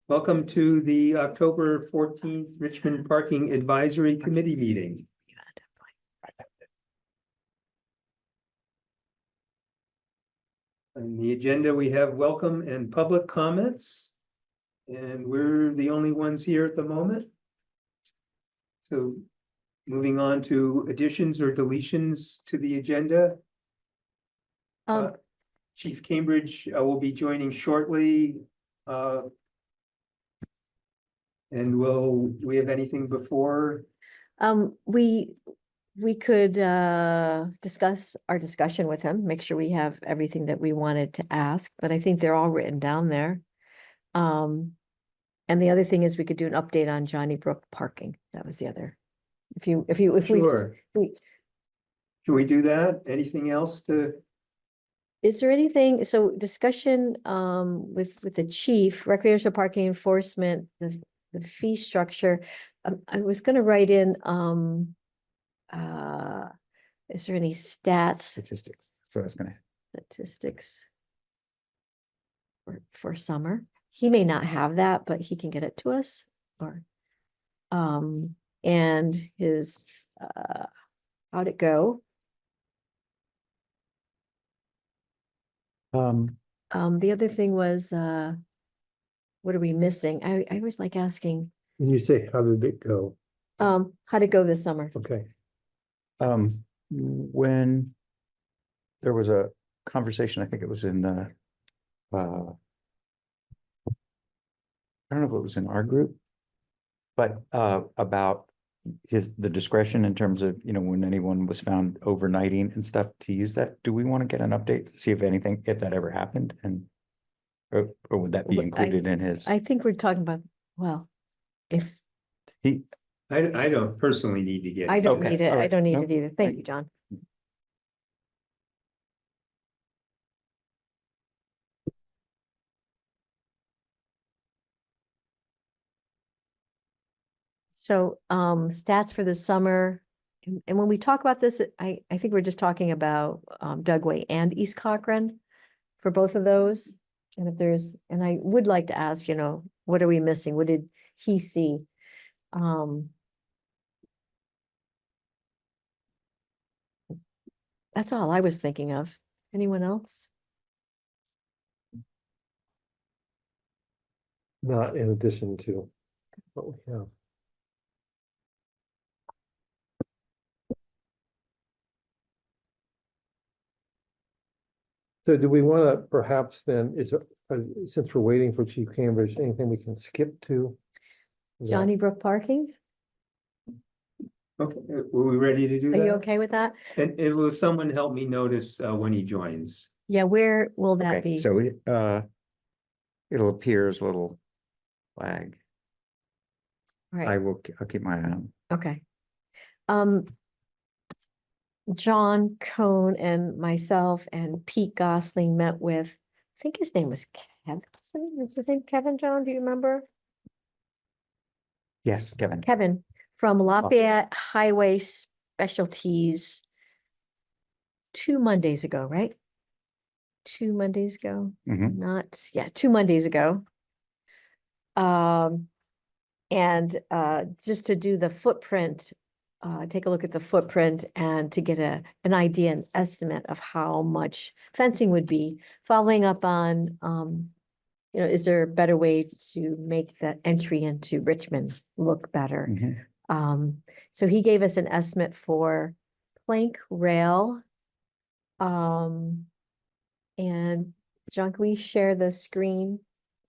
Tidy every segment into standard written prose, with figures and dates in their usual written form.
Welcome to the October 14th Richmond Parking Advisory Committee meeting. On the agenda, we have welcome and public comments. And we're the only ones here at the moment. So moving on to additions or deletions to the agenda. Chief Cambridge will be joining shortly. And do we have anything before? We could discuss our discussion with him, make sure we have everything that we wanted to ask, but I think they're all written down there. And the other thing is we could do an update on Johnny Brook parking. That was the other. If Sure. Can we do that? Anything else to? Is there anything, so discussion with the chief, recreational parking enforcement, the fee structure. I was gonna write in is there any Statistics. That's what I was gonna. statistics for summer? He may not have that, but he can get it to us, or and his how'd it go? The other thing was what are we missing? I always like asking. When you say, how did it go? How'd it go this summer? Okay. When there was a conversation, I think it was in the, I don't know if it was in our group, but about the discretion in terms of, when anyone was found overnighting and stuff to use that. Do we want to get an update to see if that ever happened, and or would that be included in his? I think we're talking about, well, if I don't personally need to get. I don't Okay, need it, all I right. don't need Nope. it either. Thank you, John. So stats for the summer, and when we talk about this, I think we're just talking about Dugway and East Cochrane for both of those. And if there's, and I would like to ask, what are we missing? What did he see? That's all I was thinking of. Anyone else? Not in addition to what we have. So do we want to perhaps then, since we're waiting for Chief Cambridge, anything we can skip to? Is that- Johnny Brook parking? Okay, were we ready to do Are that? you okay with that? And will someone help me notice when he joins? Yeah, where will that Okay, be? so it'll appear as a little flag. All right. I'll keep my eye on. Okay. John Cohn and myself and Pete Gosling met with, I think his name was Kevin. Is his name Kevin, John? Do you remember? Yes, Kevin. Kevin from Lafayette Highway Specialties 2 Mondays ago, right? 2 Mondays ago. Mhm. 2 Mondays ago. And just to do the footprint, take a look at the footprint and to get an idea, an estimate of how much fencing would be, following up on, is there a better way to make that entry into Richmond look better? Mhm. So he gave us an estimate for plank rail. And John, can we share the screen?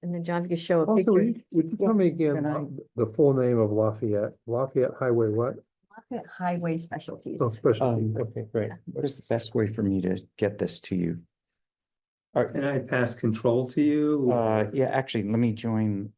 And then John, if you could show a Also, picture. would you tell me again Can I- the full name of Lafayette Highway what? Lafayette Highway Specialties. Oh, specialty, okay, great. What is the best way for me to get this to you? Can I pass control to you? Yeah, actually, let me join.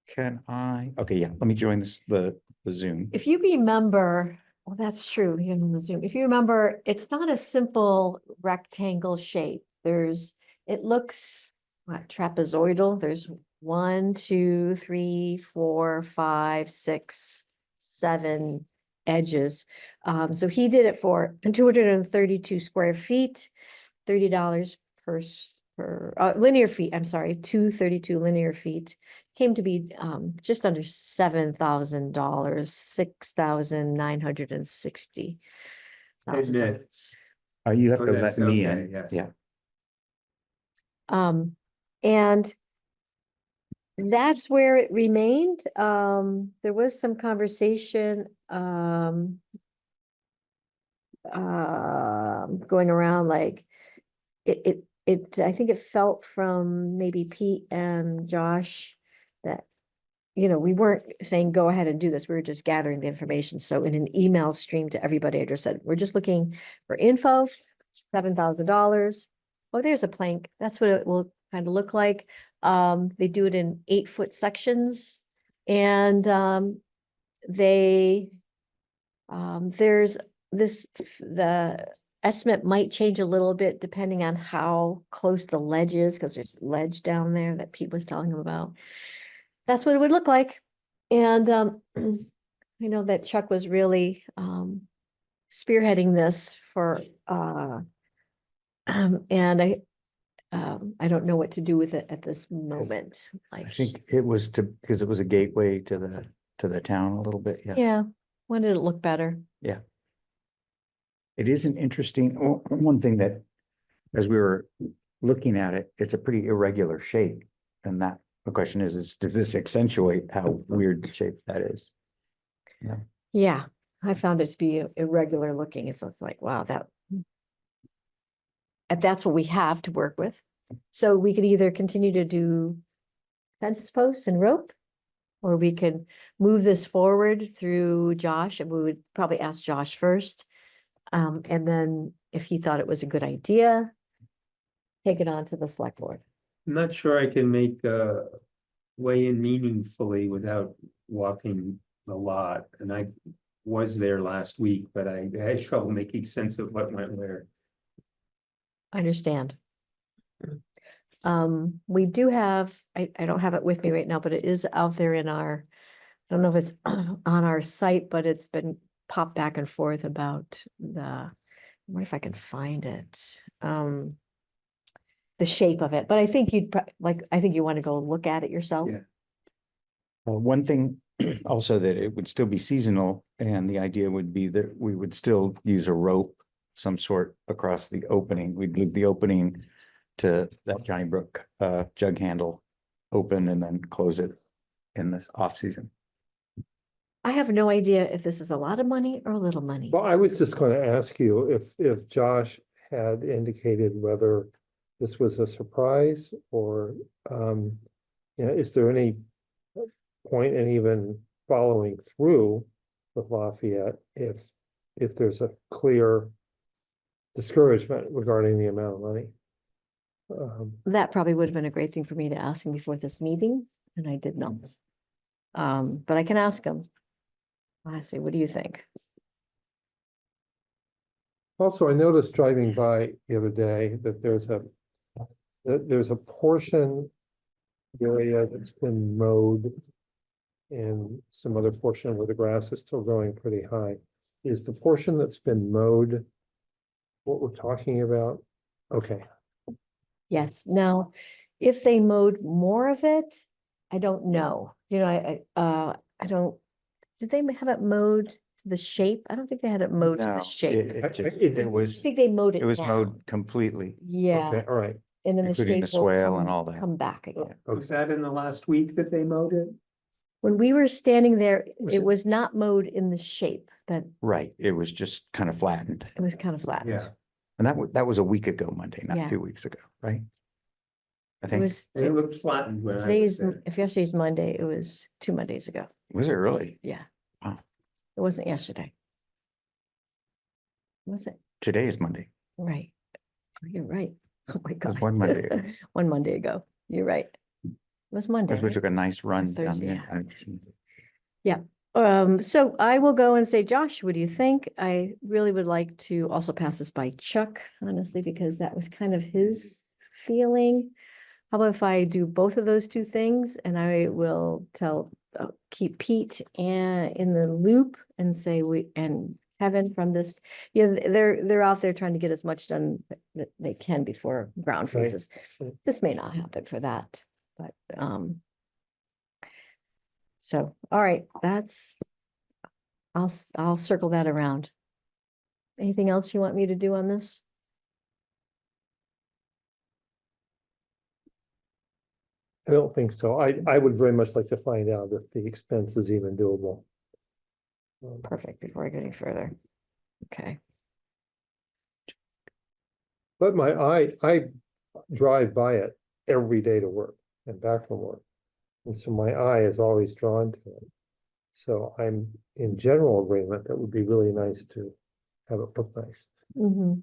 Can I? Okay, yeah, let me join the Zoom. If you remember, well, that's true, even in the Zoom. If you remember, it's not a simple rectangle shape. It looks trapezoidal. There's 1, 2, 3, 4, 5, 6, 7 edges. So he did it for 232 square feet, $30 per per, linear feet, I'm sorry, 232 linear feet. Came to be just under $7,000, $6,960. Admit. You have Oh, to that's let me okay, in. yes. Yeah. And that's where it remained. There was some conversation, going around like I think it felt from maybe Pete and Josh that, we weren't saying, go ahead and do this. We were just gathering the information. So in an email stream to everybody, I just said, we're just looking for info, $7,000. Oh, there's a plank. That's what it will kind of look like. They do it in 8-foot sections, and there's the estimate might change a little bit depending on how close the ledge is, because there's ledge down there that Pete was telling him about. That's what it would look like. And I know that Chuck was really spearheading this for and I don't know what to do with it at this moment. I Like, think it was because it was a gateway to the town a little bit. Yeah. yeah, wanted it to look better. Yeah. It is an interesting, one thing that, as we were looking at it, it's a pretty irregular shape. And that, the question is does this accentuate how weird shape that is? Yeah. Yeah, I found it to be irregular looking. So it's like, wow, that's what we have to work with. So we could either continue to do fence posts and rope, or we could move this forward through Josh, and we would probably ask Josh first. And then if he thought it was a good idea, take it on to the select board. I'm not sure I can make weigh in meaningfully without walking a lot, and I was there last week, but I had trouble making sense of what went where. I understand. We do have, I don't have it with me right now, but it is out there in our, I don't know if it's on our site, but it's been popped back and forth about I wonder if I can find it. The shape of it, but I think I think you want to go look at it yourself. Yeah. One thing also that it would still be seasonal, and the idea would be that we would still use a rope, some sort, across the opening. We'd leave the opening to that Johnny Brook jug handle open and then close it in the off season. I have no idea if this is a lot of money or a little money. Well, I was just gonna ask you if Josh had indicated whether this was a surprise or, is there any point in even following through with Lafayette if there's a clear discouragement regarding the amount of money? That probably would have been a great thing for me to ask him before this meeting, and I did not. But I can ask him. I say, what do you think? Also, I noticed driving by the other day that there's a portion area that's been mowed and some other portion where the grass is still growing pretty high. Is the portion that's been mowed what we're talking about? Okay. Yes, now, if they mowed more of it, I don't know. I don't, did they have it mowed to the shape? I don't think they had it mowed to No, the shape. it I was think they mowed it it was down. mowed completely, Yeah, Okay, all right. and then the including the shape will swale and all that. come back again. Was that in the last week that they mowed it? When we were standing there, Was it it- was not mowed in the shape, that right. It was just kind of flattened. it was kind of flattened. Yeah, And that was a week ago Monday, not Yeah. 2 weeks ago, right? I It think, was, and it looked flattened when I was today's, there. if yesterday's Monday, it was 2 Mondays ago. was it really? Yeah. Wow. It wasn't yesterday. Was it? Today is Monday. Right. Oh, you're right. Oh my was God. one Monday ago. 1 Monday ago. You're right. It was Monday. Because we right? took a nice run down Thursday, there. So I will go and say, Josh, what do you think? I really would like to also pass this by Chuck, honestly, because that was kind of his feeling. How about if I do both of those two things, and I will keep Pete in the loop and say and heaven from this. They're out there trying to get as much done that they can before ground Right. freezes. This may not happen for that, but, so, all right, I'll circle that around. Anything else you want me to do on this? I don't think so. I would very much like to find out if the expense is even doable. Perfect, before I go any further. Okay, But I drive by it every day to work and back from work. And so my eye is always drawn to it. So I'm in general agreement that would be really nice to have it look nice. mhm.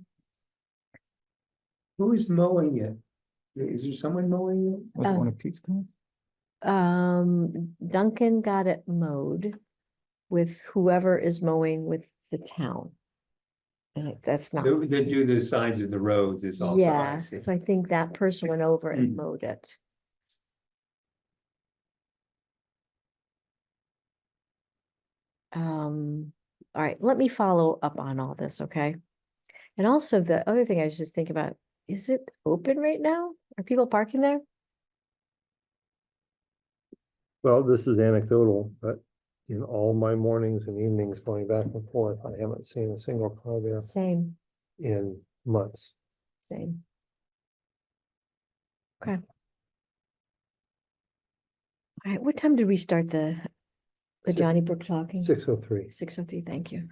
Who is mowing it? Is there someone mowing it? Was it Oh. one of Pete's guys? Duncan got it mowed with whoever is mowing with the town. And that's not, They do the sides of the roads is all. yeah, I see. so I think that person went over and Mm. mowed it. All right, let me follow up on all this, okay? And also the other thing I was just thinking about, is it open right now? Are people parking there? Well, this is anecdotal, but in all my mornings and evenings going back and forth, I haven't seen a single car there Same, in months. same. Okay. All right, what time did we start the Six- Johnny Brook talking? 6:03. 6:03, thank you.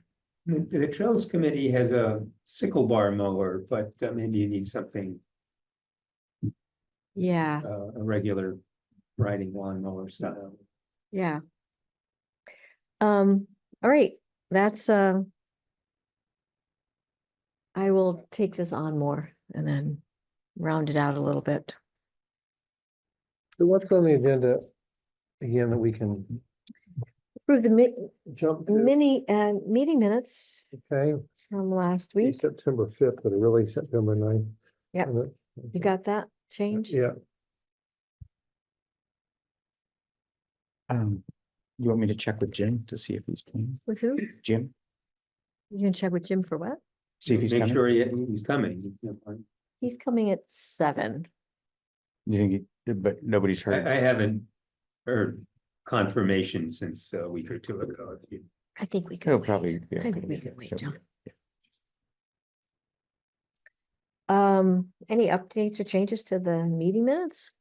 The Trails Committee has a sickle bar mower, but maybe you need something, Yeah, a regular riding lawnmower style. yeah. All right, that's, I will take this on more and then round it out a little bit. So what's on the agenda again that we can Approve the jump to? mini, meeting minutes Okay, from last be week. September 5th, but really September 9th. Yep. minutes. You got that change? Yeah, You want me to check with Jim to see if he's coming? With who? Jim, You can check with Jim for what? see if he's Make coming? sure he's coming. He's coming at 7. You think, but nobody's heard? I haven't heard confirmation since a week or two ago. I think we He'll could probably. wait. yeah, I think we yeah, could wait, yeah, John. yeah. Any updates or changes to the meeting minutes?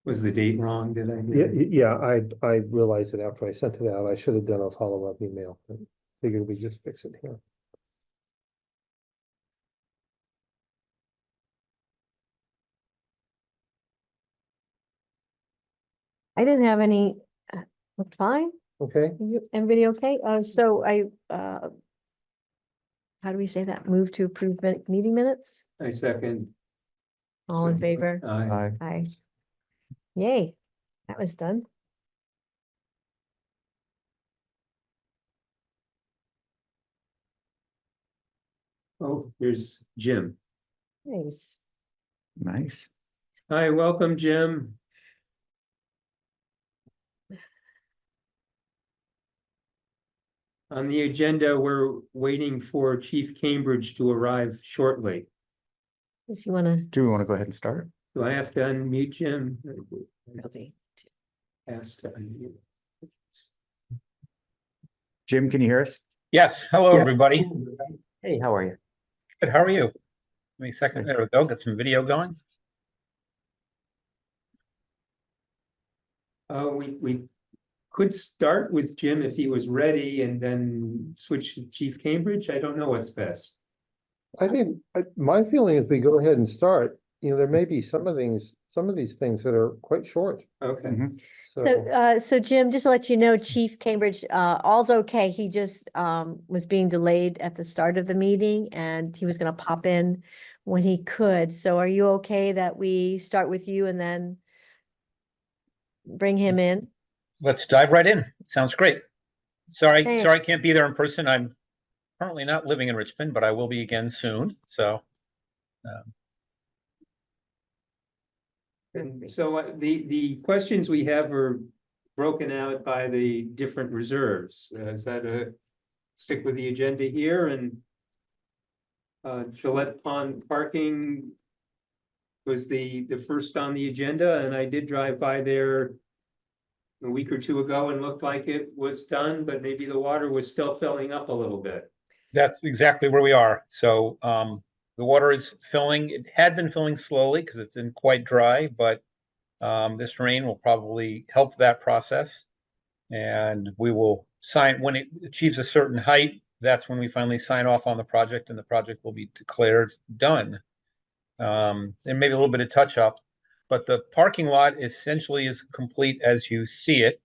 Was the date wrong? Did I? yeah, I realized it after I sent it out. I should have done a follow-up email. But figured we just fix it here. I didn't have any, looked fine. Okay, Everybody okay? So how do we say that? Move to approve meeting minutes? I second. All in favor? Aye. Aye. Yay, that was done. Oh, here's Jim. Nice. Nice. Hi, welcome, Jim. On the agenda, we're waiting for Chief Cambridge to arrive shortly. Does you wanna? Do we want to go ahead and start? Do I have to unmute Jim? Probably. Asked to unmute. Jim, can you hear us? Yes, hello, Yeah. everybody. Hey, how are you? Good, how are you? Give me a second, there we go, get some video going. We could start with Jim if he was ready and then switch to Chief Cambridge. I don't know what's best. I think, my feeling is we go ahead and start. You know, there may be some of these things that are quite short, Okay. Mhm. So Jim, just to let you know, Chief Cambridge, all's okay. He just was being delayed at the start of the meeting and he was gonna pop in when he could. So are you okay that we start with you and then bring him in? Let's dive right in. Sounds great. Sorry, Hey. sorry I can't be there in person. I'm currently not living in Richmond, but I will be again soon, so. And so the questions we have are broken out by the different reserves. Is that stick with the agenda here and Gillett Pond parking was the first on the agenda, and I did drive by there a week or two ago and looked like it was done, but maybe the water was still filling up a little bit. That's exactly where we are. So the water is filling. It had been filling slowly because it's been quite dry, but this rain will probably help that process. And we will sign, when it achieves a certain height, that's when we finally sign off on the project and the project will be declared done. There may be a little bit of touch up, but the parking lot essentially is complete as you see it,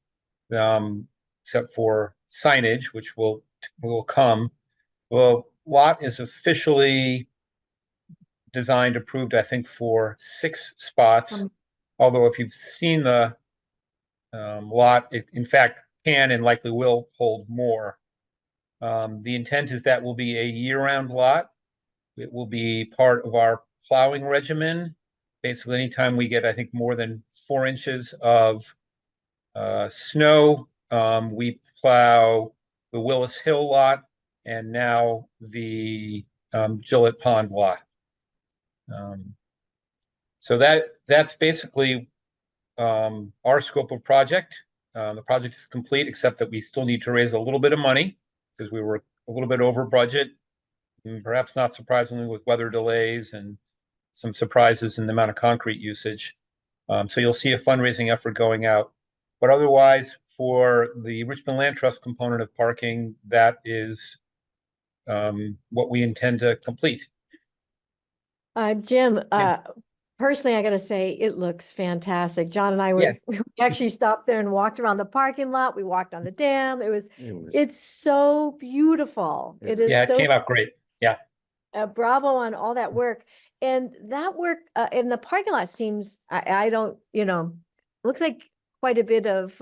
except for signage, which will come. Well, lot is officially designed, approved, I think, for 6 spots. Although if you've seen the lot, it in fact can and likely will hold more. The intent is that will be a year-round lot. It will be part of our plowing regimen. Basically, anytime we get, I think, more than 4 inches of snow, we plow the Willis Hill lot and now the Gillett Pond lot. So that's basically our scope of project. The project is complete, except that we still need to raise a little bit of money because we were a little bit over budget, and perhaps not surprisingly with weather delays and some surprises in the amount of concrete usage. So you'll see a fundraising effort going out. But otherwise, for the Richmond Land Trust component of parking, that is what we intend to complete. Jim, Yeah. personally, I gotta say, it looks fantastic. John and I were, we actually stopped there and walked around the parking lot. We walked on the dam. It's so beautiful. It is Yeah, it so, came out great. Yeah. bravo on all that work. And that work, in the parking lot seems, I don't, looks like quite a bit of,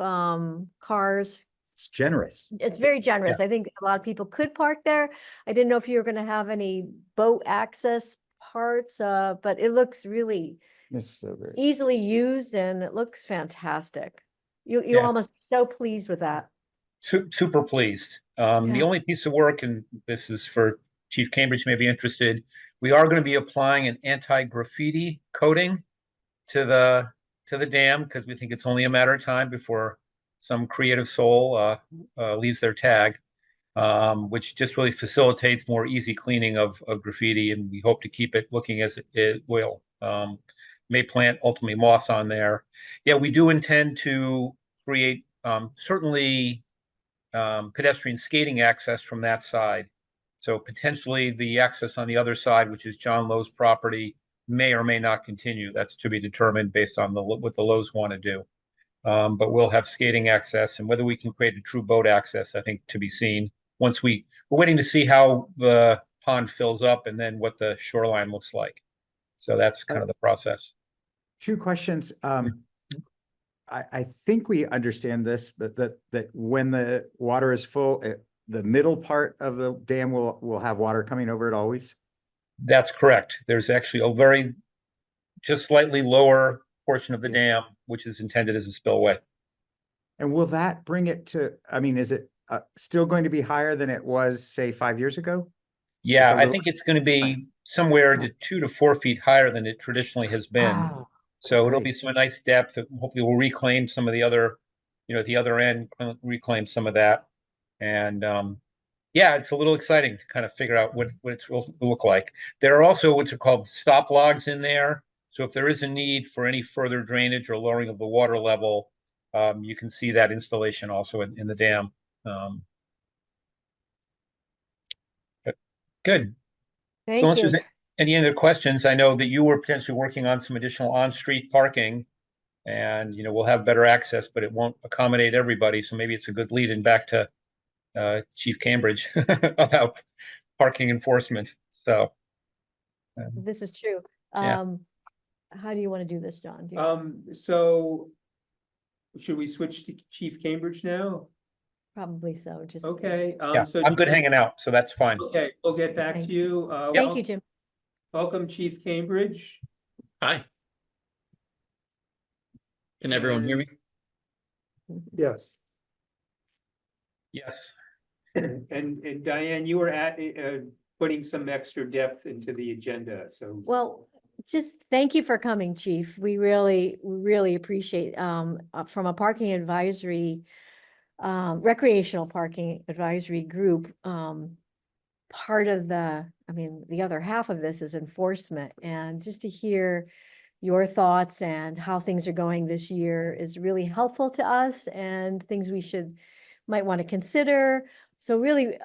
cars. It's generous. It's very generous. I think a lot of people could park there. I didn't know if you were gonna have any boat access parts, but it looks really It's so very. easily used and it looks fantastic. You Yeah. almost so pleased with that. Super pleased. The Yeah. only piece of work, and this is for Chief Cambridge may be interested, we are going to be applying an anti-graffiti coating to the dam because we think it's only a matter of time before some creative soul leaves their tag, which just really facilitates more easy cleaning of graffiti, and we hope to keep it looking as it will. May plant ultimately moss on there. Yeah, we do intend to create certainly pedestrian skating access from that side. So potentially the access on the other side, which is John Lowe's property, may or may not continue. That's to be determined based on what the Lowe's want to do. But we'll have skating access, and whether we can create a true boat access, I think, to be seen. Once we're waiting to see how the pond fills up and then what the shoreline looks like. So that's kind of the process. 2 questions. I think we understand this, that when the water is full, the middle part of the dam will have water coming over it always. That's correct. There's actually a very just slightly lower portion of the dam, which is intended as a spillway. And will that bring it to, I mean, is it still going to be higher than it was, say, 5 years ago? Yeah, Just a I little- think it's going to be Nice. somewhere to 2 to 4 feet higher than it traditionally has been. Wow, So it'll great. be some nice depth. Hopefully we'll reclaim some of the other, at the other end, reclaim some of that. And yeah, it's a little exciting to kind of figure out what it will look like. There are also what's called stop logs in there. So if there is a need for any further drainage or lowering of the water level, you can see that installation also in the dam. Good. So Thank unless you. there's any other questions, I know that you were potentially working on some additional on-street parking, and we'll have better access, but it won't accommodate everybody. So maybe it's a good lead in back to Chief Cambridge about parking enforcement. So This is true. Yeah. How do you want to do this, John? Do you- So should we switch to Chief Cambridge now? Probably so, just. Okay. yeah, So I'm good hanging out, so that's fine. Okay, we'll get back to Thanks. you. Thank you, Jim. Welcome, Chief Cambridge. Hi. Can everyone hear me? Yes. Yes. And Diane, you were putting some extra depth into the agenda, so. Well, just thank you for coming, Chief. We really appreciate, from a parking advisory, recreational parking advisory group, part of the other half of this is enforcement, and just to hear your thoughts and how things are going this year is really helpful to us, and things we might want to consider. So really,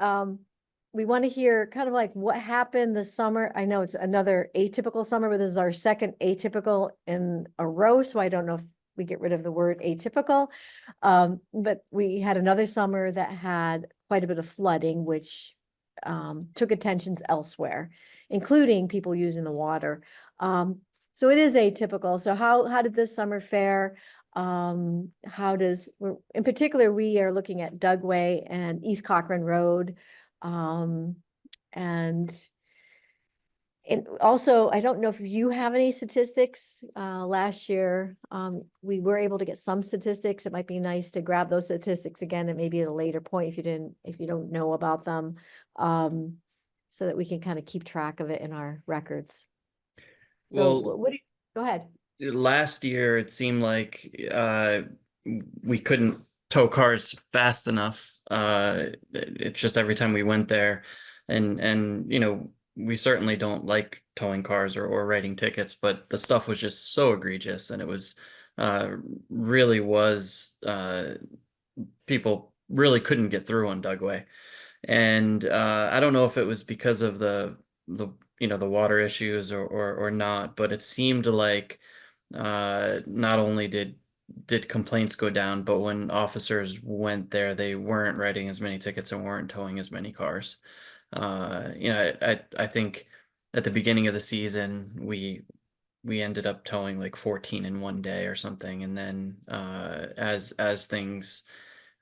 we want to hear kind of like what happened this summer. I know it's another atypical summer, but this is our second atypical in a row, so I don't know if we get rid of the word atypical. But we had another summer that had quite a bit of flooding, which took attentions elsewhere, including people using the water. So it is atypical. So how did this summer fare? In particular, we are looking at Dugway and East Cochrane Road. And also, I don't know if you have any statistics. Last year, we were able to get some statistics. It might be nice to grab those statistics again, and maybe at a later point if you don't know about them, so that we can kind of keep track of it in our records. So Well, go ahead. last year it seemed like we couldn't tow cars fast enough. It's just every time we went there, and we certainly don't like towing cars or writing tickets, but the stuff was just so egregious, and it was really was people really couldn't get through on Dugway. And I don't know if it was because of the water issues or not, but it seemed like not only did complaints go down, but when officers went there, they weren't writing as many tickets and weren't towing as many cars. I think at the beginning of the season we ended up towing like 14 in one day or something, and then as things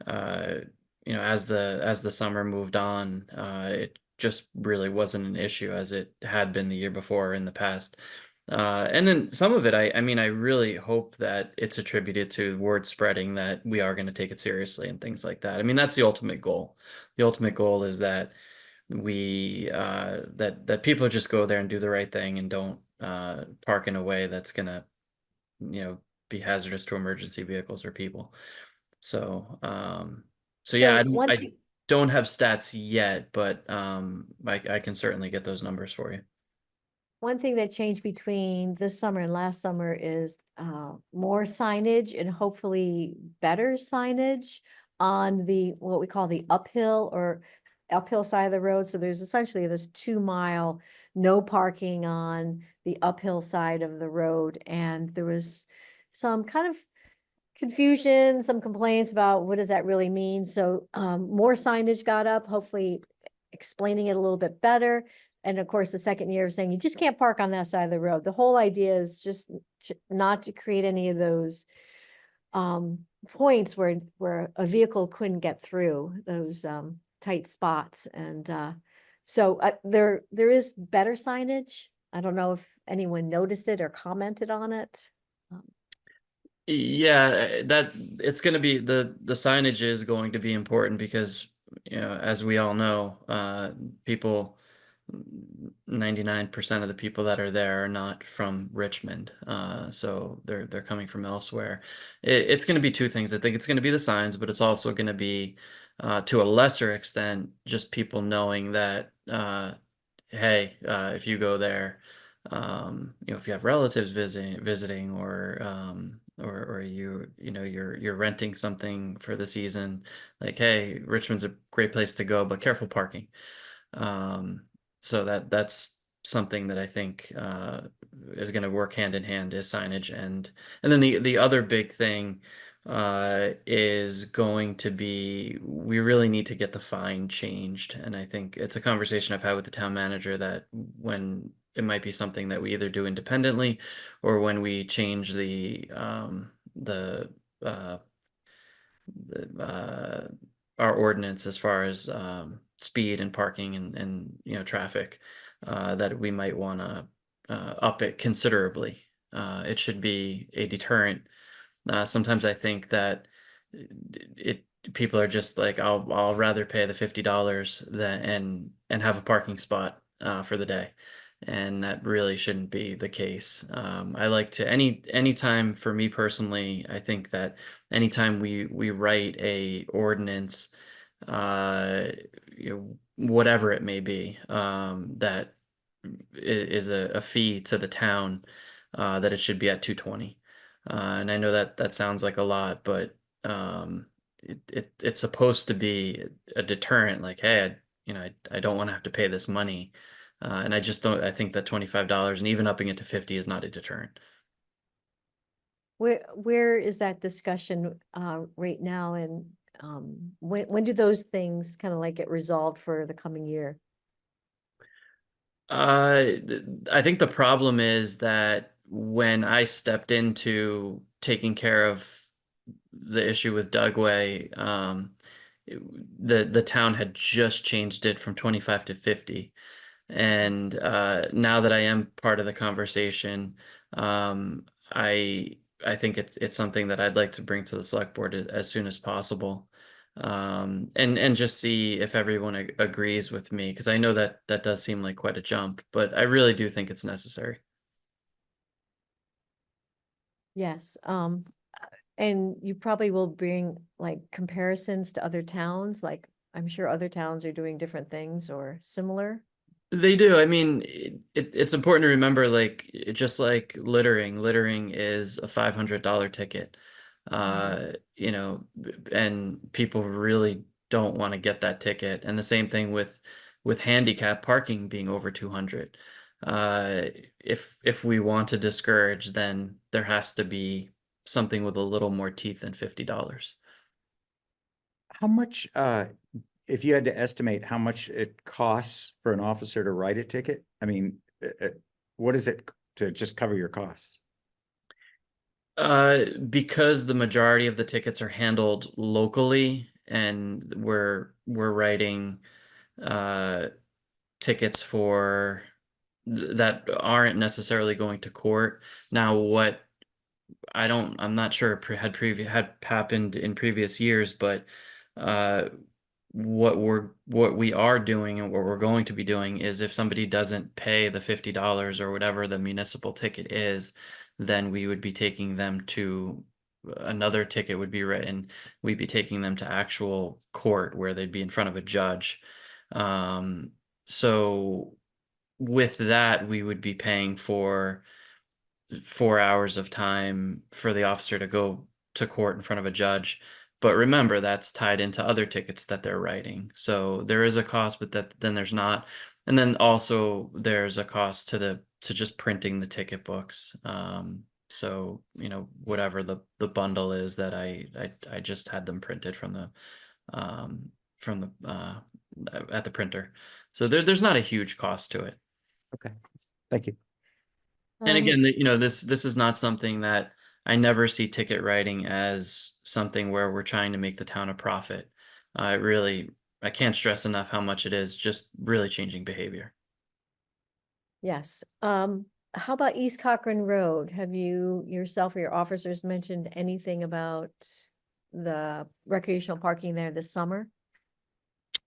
as the summer moved on, it just really wasn't an issue as it had been the year before in the past. And then some of it, I mean, I really hope that it's attributed to word spreading that we are going to take it seriously and things like that. I mean, that's the ultimate goal. The ultimate goal is that that people just go there and do the right thing and don't park in a way that's gonna, be hazardous to emergency vehicles or people. So, yeah, I don't have stats yet, but I can certainly get those numbers for you. One thing that changed between this summer and last summer is more signage and hopefully better signage on what we call the uphill side of the road. So there's essentially this 2-mile no parking on the uphill side of the road. And there was some kind of confusion, some complaints about what does that really mean. So more signage got up, hopefully explaining it a little bit better. And of course, the second year of saying you just can't park on that side of the road. The whole idea is just not to create any of those points where a vehicle couldn't get through those tight spots. And so there is better signage. I don't know if anyone noticed it or commented on it. Yeah, that it's going to be the signage is going to be important because, as we all know, people 99% of the people that are there are not from Richmond. So they're coming from elsewhere. It's going to be two things. I think it's going to be the signs, but it's also going to be to a lesser extent just people knowing that hey, if you go there, if you have relatives visiting or you're renting something for the season, like, hey, Richmond's a great place to go, but careful parking. So that's something that I think is going to work hand in hand is signage, and then the other big thing is going to be we really need to get the fine changed, and I think it's a conversation I've had with the town manager that when it might be something that we either do independently or when we change our ordinance as far as speed and parking and traffic, that we might want to up it considerably. It should be a deterrent. Sometimes I think that people are just like, I'll rather pay the $50 than and have a parking spot for the day. And that really shouldn't be the case. I like to anytime for me personally, I think that anytime we write a ordinance, you know, whatever it may be, that is a fee to the town, that it should be at 220. And I know that that sounds like a lot, but it's supposed to be a deterrent. Like, hey, I don't want to have to pay this money, and I just don't. I think that $25 and even upping it to 50 is not a deterrent. Where is that discussion right now, and when do those things kind of like get resolved for the coming year? I think the problem is that when I stepped into taking care of the issue with Dugway, the town had just changed it from 25 to 50. And now that I am part of the conversation, I think it's something that I'd like to bring to the select board as soon as possible. And just see if everyone agrees with me, because I know that that does seem like quite a jump, but I really do think it's necessary. Yes, and you probably will bring like comparisons to other towns, like I'm sure other towns are doing different things or similar. They do. I mean, it's important to remember, like, just like littering is a $500 ticket. You know, and people really don't want to get that ticket. And the same thing with handicap parking being over 200. Uh, if we want to discourage, then there has to be something with a little more teeth than $50. How much, if you had to estimate how much it costs for an officer to write a ticket? I mean, what is it to just cover your costs? Because the majority of the tickets are handled locally, and we're writing tickets for that aren't necessarily going to court. Now, what I'm not sure had happened in previous years, but uh, what we are doing and what we're going to be doing is, if somebody doesn't pay the $50 or whatever the municipal ticket is, then we would be taking them to another ticket would be written. We'd be taking them to actual court where they'd be in front of a judge. So with that, we would be paying for 4 hours of time for the officer to go to court in front of a judge. But remember, that's tied into other tickets that they're writing. So there is a cost, but then there's not. And then also there's a cost to just printing the ticket books. So, you know, whatever the bundle is that I just had them printed from the at the printer. So there's not a huge cost to it. Okay, thank you. And Um, again, you know, this is not something that I never see ticket writing as something where we're trying to make the town a profit. I can't stress enough how much it is just really changing behavior. yes, how about East Cochrane Road? Have you yourself or your officers mentioned anything about the recreational parking there this summer?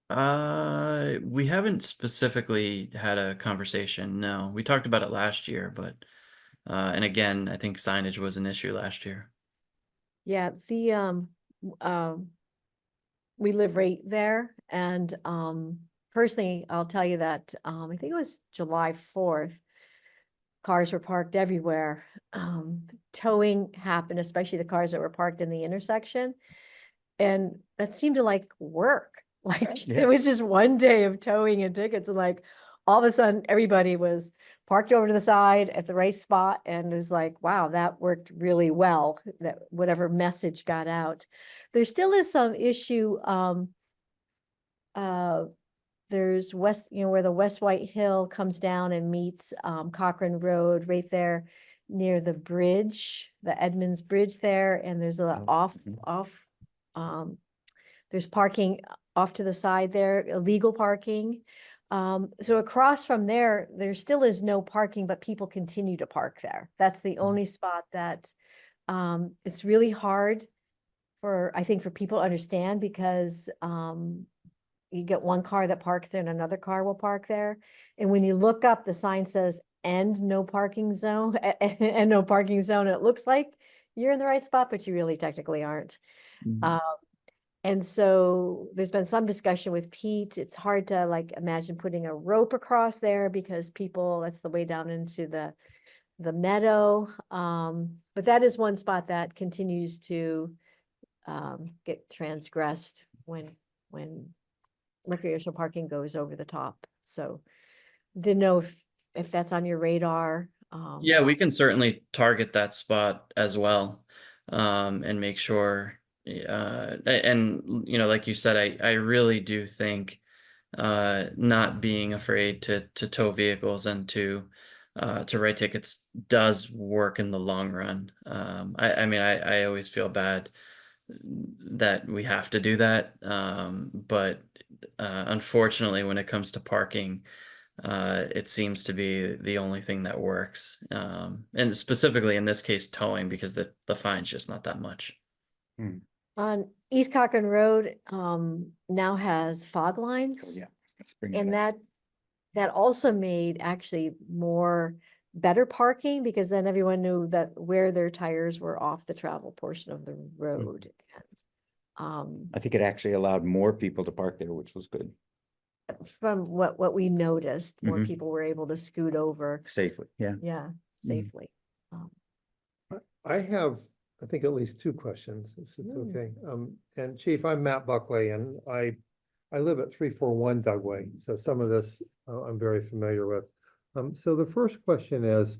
We haven't specifically had a conversation. No, we talked about it last year, but and again, I think signage was an issue last year. Yeah, we live right there, and personally, I'll tell you that I think it was July 4th, cars were parked everywhere. Towing happened, especially the cars that were parked in the intersection, and that seemed to like work. Like Yeah. it was just one day of towing and tickets, and like all of a sudden everybody was parked over to the side at the right spot, and it was like, wow, that worked really well. That whatever message got out. There still is some issue. There's where the West White Hill comes down and meets Cochrane Road right there near the bridge, the Edmonds Bridge there, and there's a mhm. there's parking off to the side there, illegal parking. So across from there, there still is no parking, but people continue to park there. That's the only spot that it's really hard I think for people to understand, because you get one car that parks there and another car will park there. And when you look up, the sign says "and no parking zone" and no parking zone. And it looks like you're in the right spot, but you really technically aren't. Mm. And so there's been some discussion with Pete. It's hard to like imagine putting a rope across there because people, that's the way down into the meadow. But that is one spot that continues to get transgressed when recreational parking goes over the top. So didn't know if that's on your radar. Yeah, we can certainly target that spot as well, and make sure, and you know, like you said, I really do think not being afraid to tow vehicles and to write tickets does work in the long run. I mean, I always feel bad that we have to do that, but unfortunately, when it comes to parking, it seems to be the only thing that works. And specifically in this case, towing, because the fine's just not that much. On East Cochrane Road, now has fog lines. Oh, yeah. Let's bring that And up. that also made actually more better parking, because then everyone knew that where their tires were off the travel portion of the road. And I think it actually allowed more people to park there, which was good, from what we noticed, more Mhm. people were able to scoot over, safely, yeah. yeah, safely. I have, I think, at least two questions, if it's Mm. okay. And Chief, I'm Matt Buckley, and I live at 341 Dugway, so some of this I'm very familiar with. So the first question is,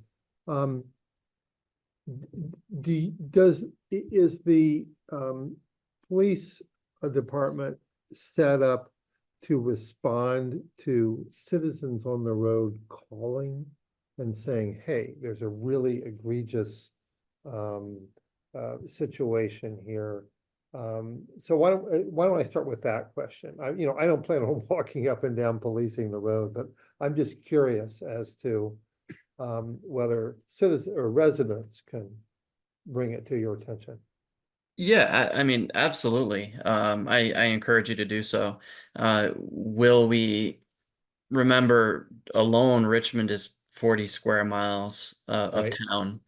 is the police department set up to respond to citizens on the road calling and saying, hey, there's a really egregious situation here? So why don't I start with that question? I don't plan on walking up and down policing the road, but I'm just curious as to whether citizens or residents can bring it to your attention. Yeah, I mean, absolutely. I encourage you to do so. Will we remember alone, Richmond is 40 square miles of Right. town.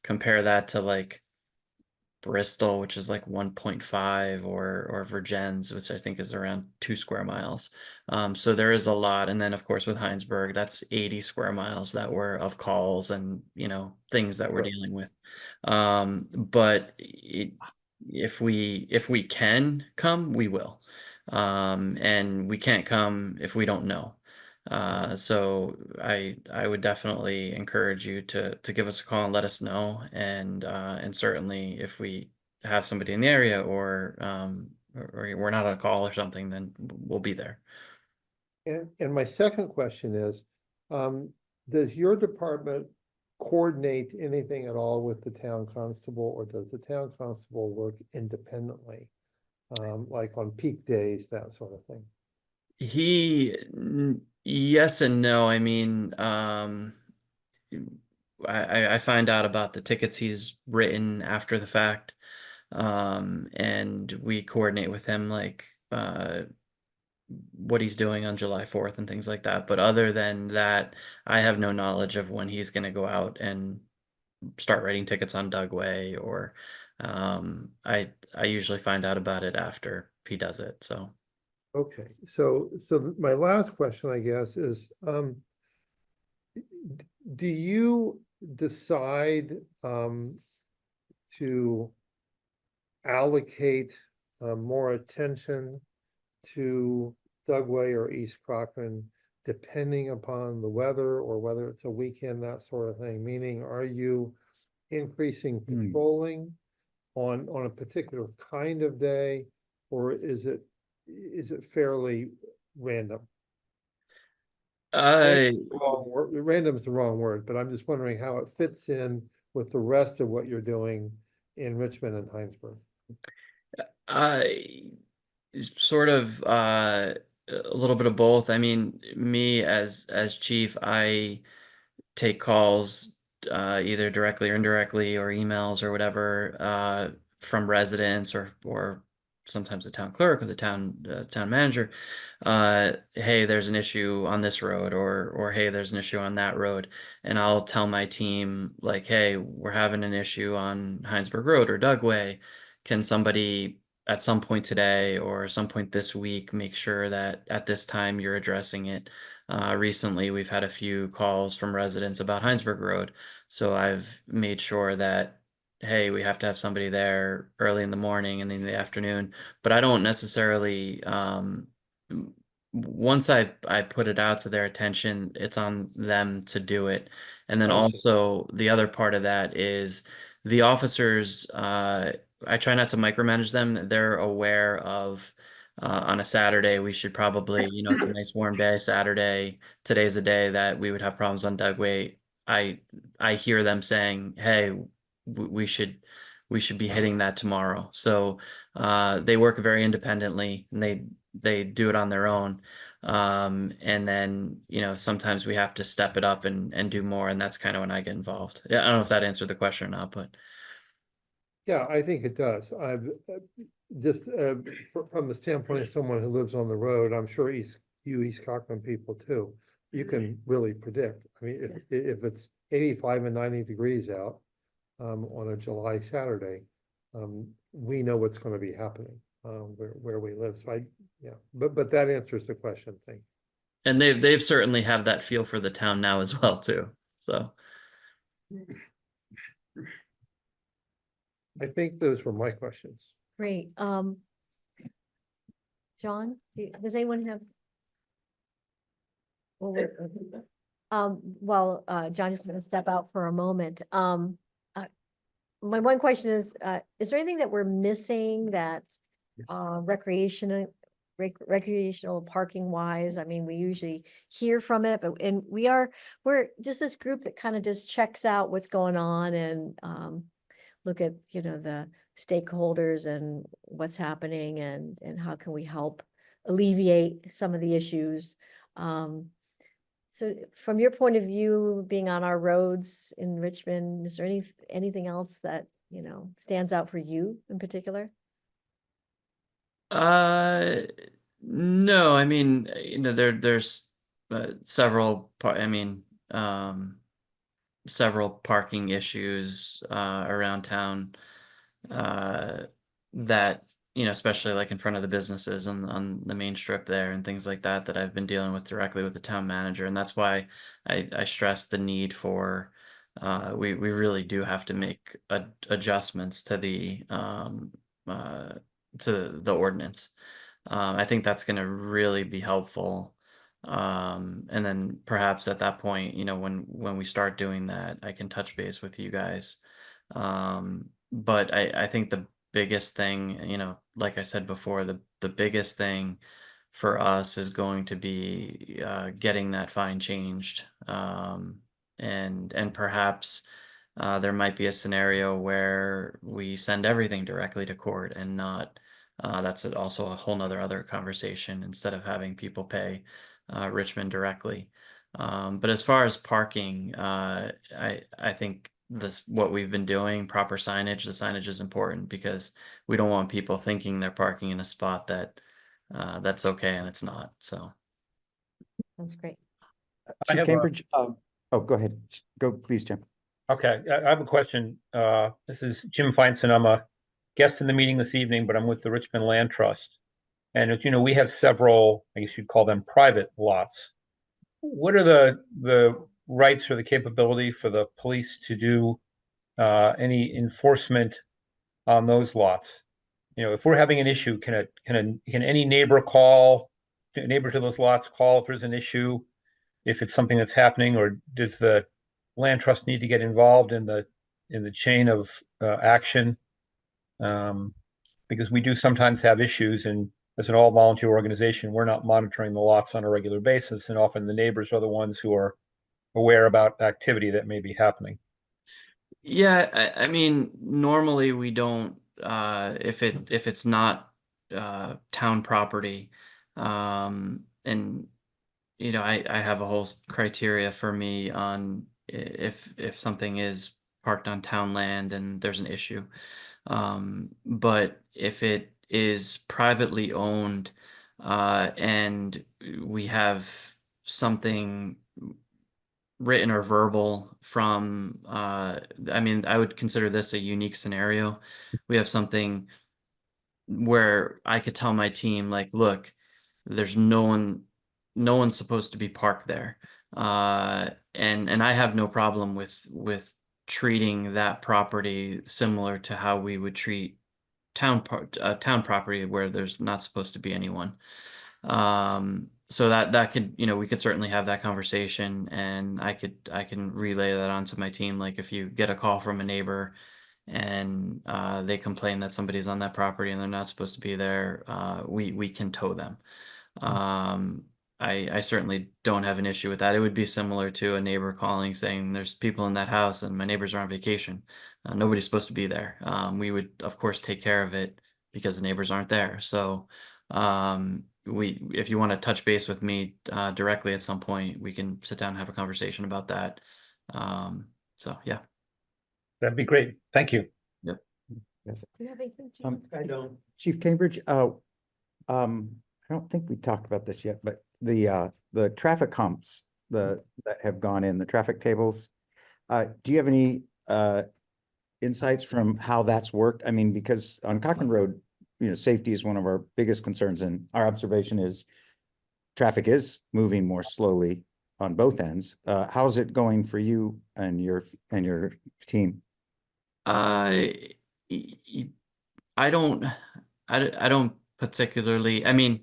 Compare that to like Bristol, which is like 1.5, or Virgins, which I think is around 2 square miles. So there is a lot. And then of course with Heinsberg, that's 80 square miles that were of calls and, you know, things that we're Sure. dealing with. But if we can come, we will. And we can't come if we don't know. So I would definitely encourage you to give us a call and let us know, and certainly if we have somebody in the area, or we're not on a call or something, then we'll be there. And my second question is, does your department coordinate anything at all with the town constable, or does the town constable work independently? Like on peak days, that sort of thing? Yes and no. I mean, I find out about the tickets he's written after the fact. And we coordinate with him, like what he's doing on July 4th and things like that. But other than that, I have no knowledge of when he's going to go out and start writing tickets on Dugway, or I usually find out about it after he does it. So Okay, so my last question, I guess, is, do you decide to allocate more attention to Dugway or East Cochrane depending upon the weather, or whether it's a weekend, that sort of thing? Meaning, are you increasing patrolling on a particular kind of day, or is it fairly random? Random is the wrong word, but I'm just wondering how it fits in with the rest of what you're doing in Richmond and Heinsberg. sort of a little bit of both. I mean, me as chief, I take calls either directly or indirectly, or emails or whatever, from residents or sometimes the town clerk or the town manager, hey, there's an issue on this road, or hey, there's an issue on that road, and I'll tell my team like, hey, we're having an issue on Heinsberg Road or Dugway. Can somebody at some point today or some point this week make sure that at this time you're addressing it? Recently, we've had a few calls from residents about Heinsberg Road, so I've made sure that, hey, we have to have somebody there early in the morning and then in the afternoon. But I don't necessarily, once I put it out to their attention, it's on them to do it. And then I see. also the other part of that is the officers, I try not to micromanage them. They're aware of, on a Saturday, we should probably, it's a nice warm day, Saturday, today's a day that we would have problems on Dugway. I hear them saying, hey, we should be hitting that tomorrow. So they work very independently, and they do it on their own. And then, sometimes we have to step it up and do more, and that's kind of when I get involved. Yeah, I don't know if that answered the question or not, but Yeah, I think it does. I've just from the standpoint of someone who lives on the road, I'm sure East Cochran people too, you can really predict. I mean, if it's 85 and 90 degrees out on a July Saturday, we know what's going to be happening where we live. So yeah, but that answers the question thing. and they've certainly have that feel for the town now as well too. So I think those were my questions. Great. John, does anyone have? Well, John is gonna step out for a moment. My one question is there anything that we're missing that recreational parking wise? I mean, we usually hear from it, but we're just this group that kind of just checks out what's going on and look at, the stakeholders and what's happening and how can we help alleviate some of the issues. So from your point of view, being on our roads in Richmond, is there anything else that, stands out for you in particular? No, I mean, there's several several parking issues around town that, especially like in front of the businesses on the main strip there and things like that I've been dealing with directly with the town manager. And that's why I stress the need for we really do have to make adjustments to the ordinance. I think that's going to really be helpful. And then perhaps at that point, when we start doing that, I can touch base with you guys. But I think the biggest thing, like I said before, the biggest thing for us is going to be getting that fine changed. And perhaps there might be a scenario where we send everything directly to court and not, that's also a whole nother other conversation, instead of having people pay Richmond directly. But as far as parking, I think what we've been doing, proper signage, the signage is important because we don't want people thinking they're parking in a spot that's okay and it's not. So That's great. I have a- Cambridge, oh, go ahead. Go, please, Jim. Okay, I have a question. This is Jim Feinson. I'm a guest in the meeting this evening, but I'm with the Richmond Land Trust. And as you know, we have several, I guess you'd call them private lots. What are the rights or the capability for the police to do any enforcement on those lots? If we're having an issue, can any neighbor to those lots call if there's an issue, if it's something that's happening, or does the land trust need to get involved in the chain of action? Because we do sometimes have issues, and as an all-volunteer organization, we're not monitoring the lots on a regular basis, and often the neighbors are the ones who are aware about activity that may be happening. yeah, I mean, normally we don't, if it's not town property, and I have a whole criteria for me on if something is parked on town land and there's an issue. But if it is privately owned, and we have something written or verbal from, I mean, I would consider this a unique scenario. We have something where I could tell my team, like, look, there's no one's supposed to be parked there. And I have no problem with treating that property similar to how we would treat town property where there's not supposed to be anyone. So that could, we could certainly have that conversation, and I can relay that onto my team. Like, if you get a call from a neighbor and they complain that somebody's on that property and they're not supposed to be there, we can tow them. I certainly don't have an issue with that. It would be similar to a neighbor calling saying there's people in that house and my neighbors are on vacation. Nobody's supposed to be there. We would, of course, take care of it because the neighbors aren't there. So if you want to touch base with me directly at some point, we can sit down and have a conversation about that. So yeah. That'd be great. Thank you. Yes. Do you have anything, Jim? I don't. Chief Cambridge, I don't think we talked about this yet, but the traffic humps that have gone in, the traffic tables, do you have any insights from how that's worked? I mean, because on Cochrane Road, safety is one of our biggest concerns, and our observation is traffic is moving more slowly on both ends. How's it going for you and your team? I don't particularly, I mean,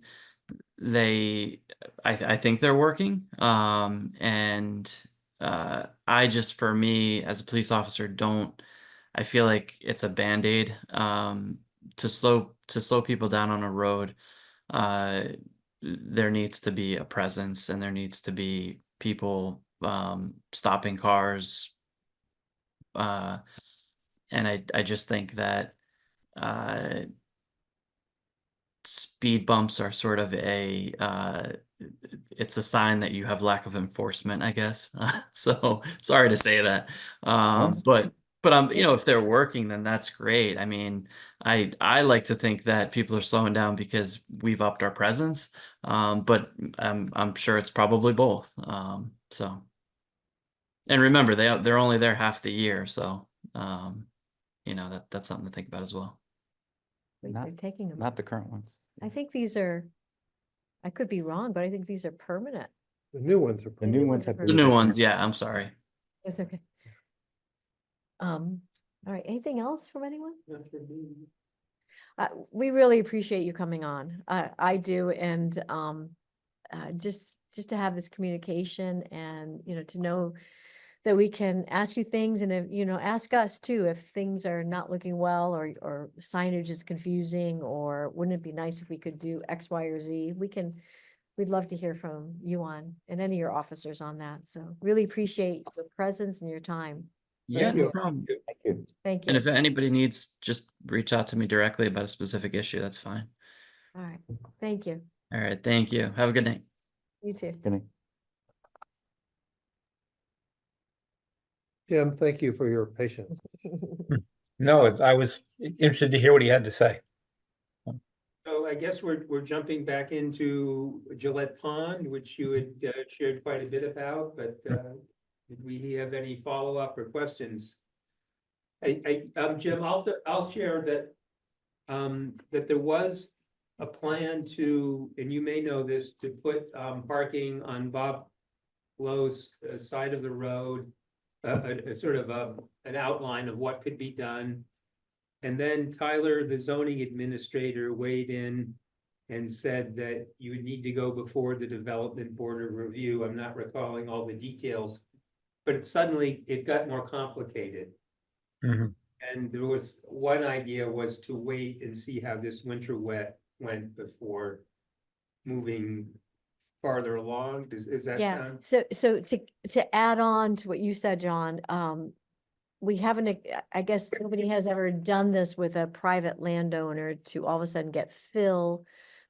I think they're working. And I just, for me as a police officer, I feel like it's a Band-Aid. To slow people down on a road, there needs to be a presence, and there needs to be people stopping cars. And I just think that speed bumps are sort of it's a sign that you have lack of enforcement, I guess. So sorry to say that. But if they're working, then that's great. I mean, I like to think that people are slowing down because we've upped our presence. But I'm sure it's probably both. So, and remember, they're only there half the year, so that's something to think about as well. They're taking them. Not the current ones. I think these are, I could be wrong, but I think these are permanent. The new ones are. The new ones have The new ones, yeah, I'm sorry. It's okay. All right, anything else from anyone? We really appreciate you coming on. I do, and just to have this communication and, to know that we can ask you things, and if, ask us too, if things are not looking well, or signage is confusing, or wouldn't it be nice if we could do X, Y, or Z? We'd love to hear from you and any of your officers on that. So really appreciate your presence and your time. Yeah, you. no problem. Thank you. Thank And you. if anybody needs, just reach out to me directly about a specific issue. That's fine. All right, thank you. All right, thank you. Have a good night. You too. Good night. Jim, thank you for your patience. No, I was interested to hear what he had to say. So I guess we're jumping back into Gillett Pond, which you had shared quite a bit about, but did we have any follow-up or questions? Jim, I'll share that that there was a plan to, and you may know this, to put parking on Bob Lowe's side of the road, a sort of an outline of what could be done. And then Tyler, the zoning administrator, weighed in and said that you would need to go before the Development Board of Review. I'm not recalling all the details, but suddenly it got more complicated. Mhm. And there was one idea was to wait and see how this winter wet went before moving farther along. Does that Yeah, sound? so to add on to what you said, John, we haven't, I guess nobody has ever done this with a private landowner to all of a sudden get fill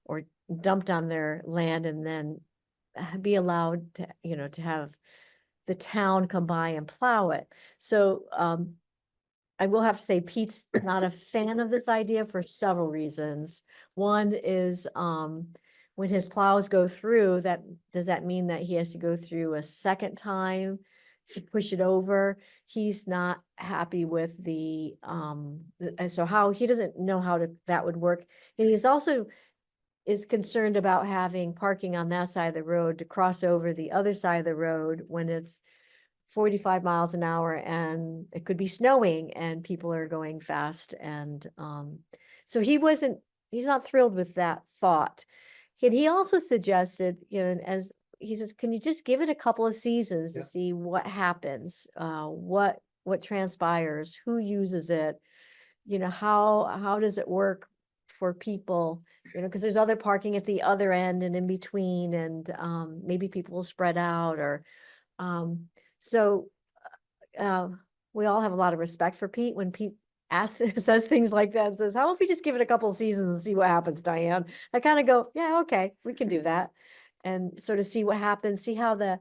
or dumped on their land and then be allowed to, to have the town come by and plow it. So, I will have to say Pete's not a fan of this idea for several reasons. One is, when his plows go through, does that mean that he has to go through a second time to push it over? He's not happy with so how, he doesn't know how that would work. And he's also is concerned about having parking on that side of the road to cross over the other side of the road when it's 45 miles an hour and it could be snowing and people are going fast. And so he's not thrilled with that thought. And he also suggested, as he says, can you just give it a couple of seasons to Yeah. see what happens, what transpires, who uses it, how does it work for people, because there's other parking at the other end and in between, and maybe people will spread out or so we all have a lot of respect for Pete when Pete says things like that and says, how if we just give it a couple of seasons and see what happens, Diane? I kind of go, yeah, okay, we can do that. And sort of see what happens, see how the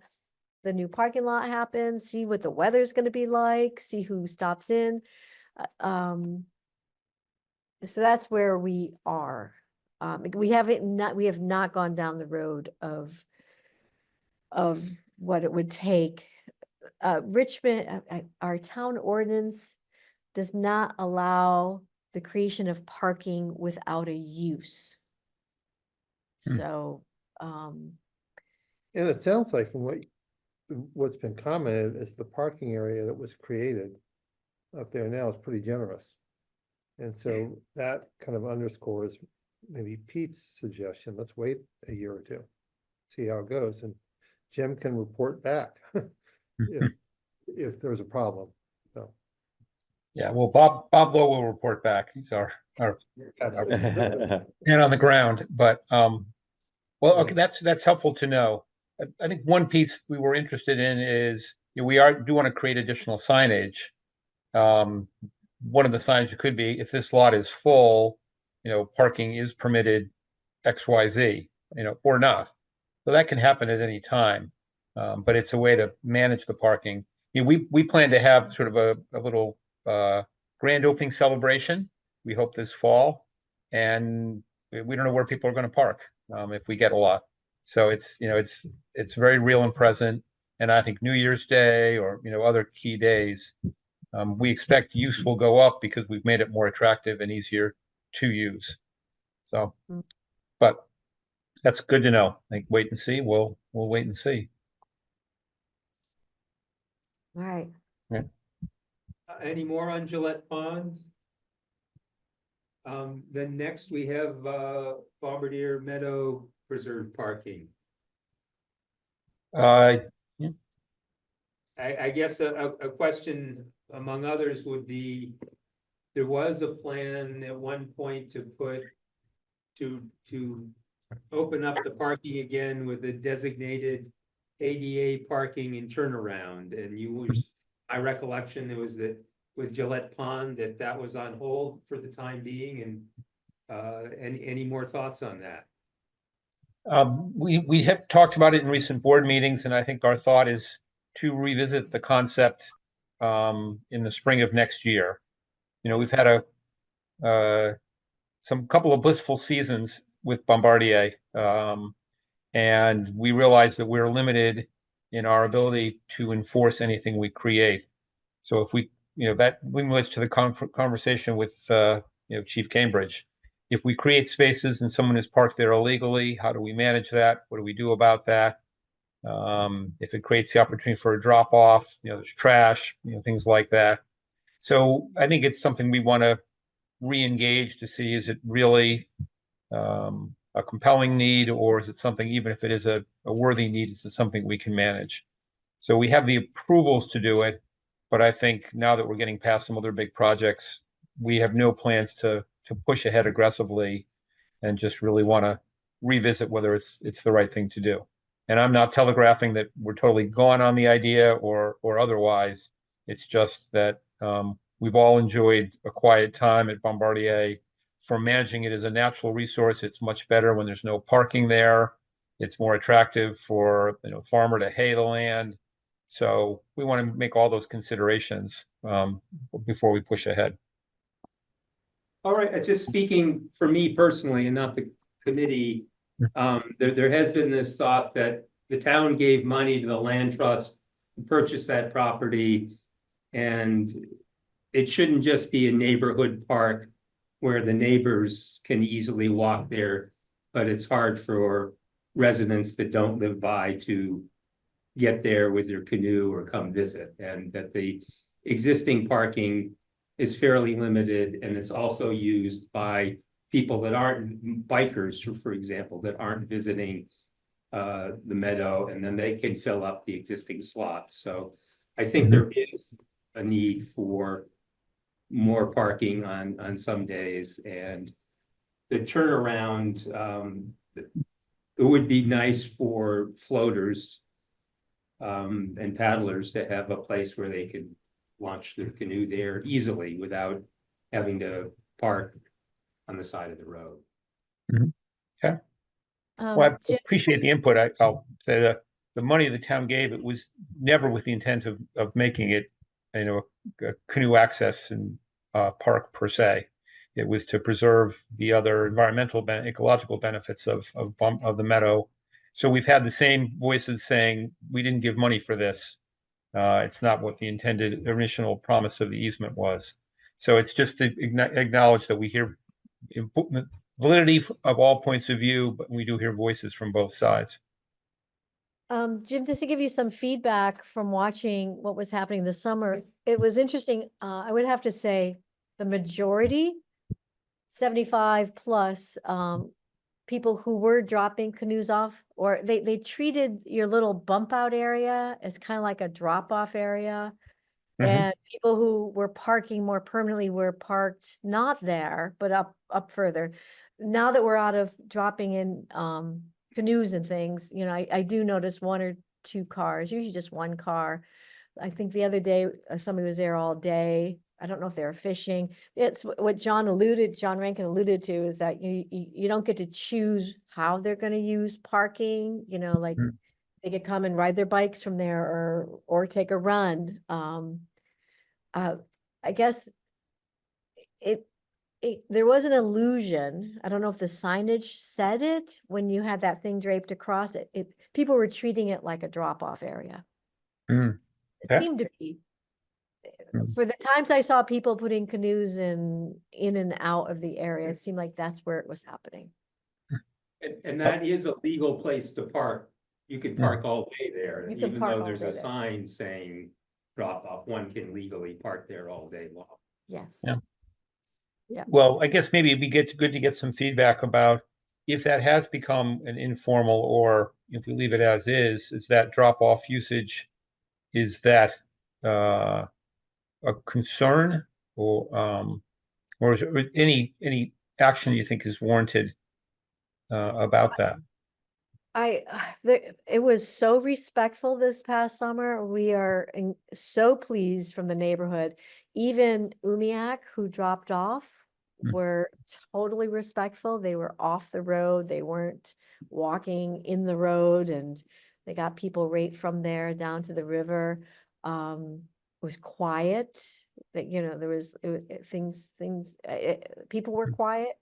new parking lot happens, see what the weather's going to be like, see who stops in. So that's where we are. We have not gone down the road of what it would take. Richmond, our town ordinance does not allow the creation of parking without a use. Hmm. So, And it sounds like from what's been commented is the parking area that was created up there now is pretty generous. And so that kind of underscores maybe Pete's suggestion, let's wait a year or two, see how it goes, and Jim can report back if there's a problem, so. Yeah, well, Bob Lowe will report back. He's our man on the ground, but, well, okay, that's helpful to know. I think one piece we were interested in is, do want to create additional signage. One of the signs it could be, if this lot is full, parking is permitted XYZ, or not. So that can happen at any time. But it's a way to manage the parking. We plan to have sort of a little grand opening celebration. We hope this fall, and we don't know where people are going to park if we get a lot. So it's very real and present. And I think New Year's Day or other key days, we expect use will go up because we've made it more attractive and easier to use. So, but that's good to know. I think wait and see. We'll wait and see. all right. Any more on Gillett Pond? Then next we have Bombardier Meadow Preserve Parking. Yeah. I guess a question among others would be, there was a plan at one point to open up the parking again with a designated ADA parking and turnaround, and my recollection, it was that with Gillett Pond, that was on hold for the time being, and any more thoughts on that? We have talked about it in recent board meetings, and I think our thought is to revisit the concept in the spring of next year. We've had a couple of blissful seasons with Bombardier, and we realize that we're limited in our ability to enforce anything we create. So if we, that relates to the conversation with Chief Cambridge. If we create spaces and someone is parked there illegally, how do we manage that? What do we do about that? If it creates the opportunity for a drop off, there's trash, things like that. So I think it's something we want to re-engage to see, is it really a compelling need, or is it something, even if it is a worthy need, is it something we can manage? So we have the approvals to do it, but I think now that we're getting past some other big projects, we have no plans to push ahead aggressively, and just really want to revisit whether it's the right thing to do. And I'm not telegraphing that we're totally gone on the idea or otherwise. It's just that we've all enjoyed a quiet time at Bombardier. For managing it as a natural resource, it's much better when there's no parking there. It's more attractive for farmer to hay the land. So we want to make all those considerations before we push ahead. All right, just speaking for me personally and not the committee, there has been this thought that the town gave money to the land trust to purchase that property. And it shouldn't just be a neighborhood park where the neighbors can easily walk there, but it's hard for residents that don't live by to get there with their canoe or come visit, and that the existing parking is fairly limited, and it's also used by people that aren't bikers, for example, that aren't visiting the Meadow, and then they can fill up the existing slots. So I think there is a need for more parking on some days, and the turnaround, it would be nice for floaters and paddlers to have a place where they could launch their canoe there easily without having to park on the side of the road. Okay. Well, I Jim, appreciate the input. I'll say that the money the town gave, it was never with the intent of making it, a canoe access and park per se. It was to preserve the other environmental, ecological benefits of the Meadow. So we've had the same voices saying, we didn't give money for this. It's not what the intended original promise of the easement was. So it's just to acknowledge that we hear validity of all points of view, but we do hear voices from both sides. Jim, just to give you some feedback from watching what was happening this summer, it was interesting. I would have to say the majority, 75 plus, people who were dropping canoes off, or they treated your little bump out area as kind of like a drop off area. And people who were parking more permanently were parked not there, but up further. Now that we're out of dropping in canoes and things, I do notice one or two cars, usually just one car. I think the other day somebody was there all day. I don't know if they were fishing. It's what John Rankin alluded to, is that you don't get to choose how they're going to use parking. Like they could come and ride their bikes from there or take a run. I guess there was an illusion. I don't know if the signage said it when you had that thing draped across it. People were treating it like a drop-off area. It Yeah. seemed to be. For the times I saw people putting canoes in and out of the area, it seemed like that's where it was happening. And that is a legal place to park. You can park all day there, You can even park though all there's day a there. sign saying drop off, one can legally park there all day long. Yes. Yeah. Well, I guess maybe it'd be good to get some feedback about if that has become an informal, or if we leave it as is that drop-off usage, is that a concern, or is there any action you think is warranted about that? It was so respectful this past summer. We are so pleased from the neighborhood. Even Umiak, who dropped off, were totally respectful. They were off the road. They weren't walking in the road, and they got people right from there down to the river. It was quiet. That there was people were quiet.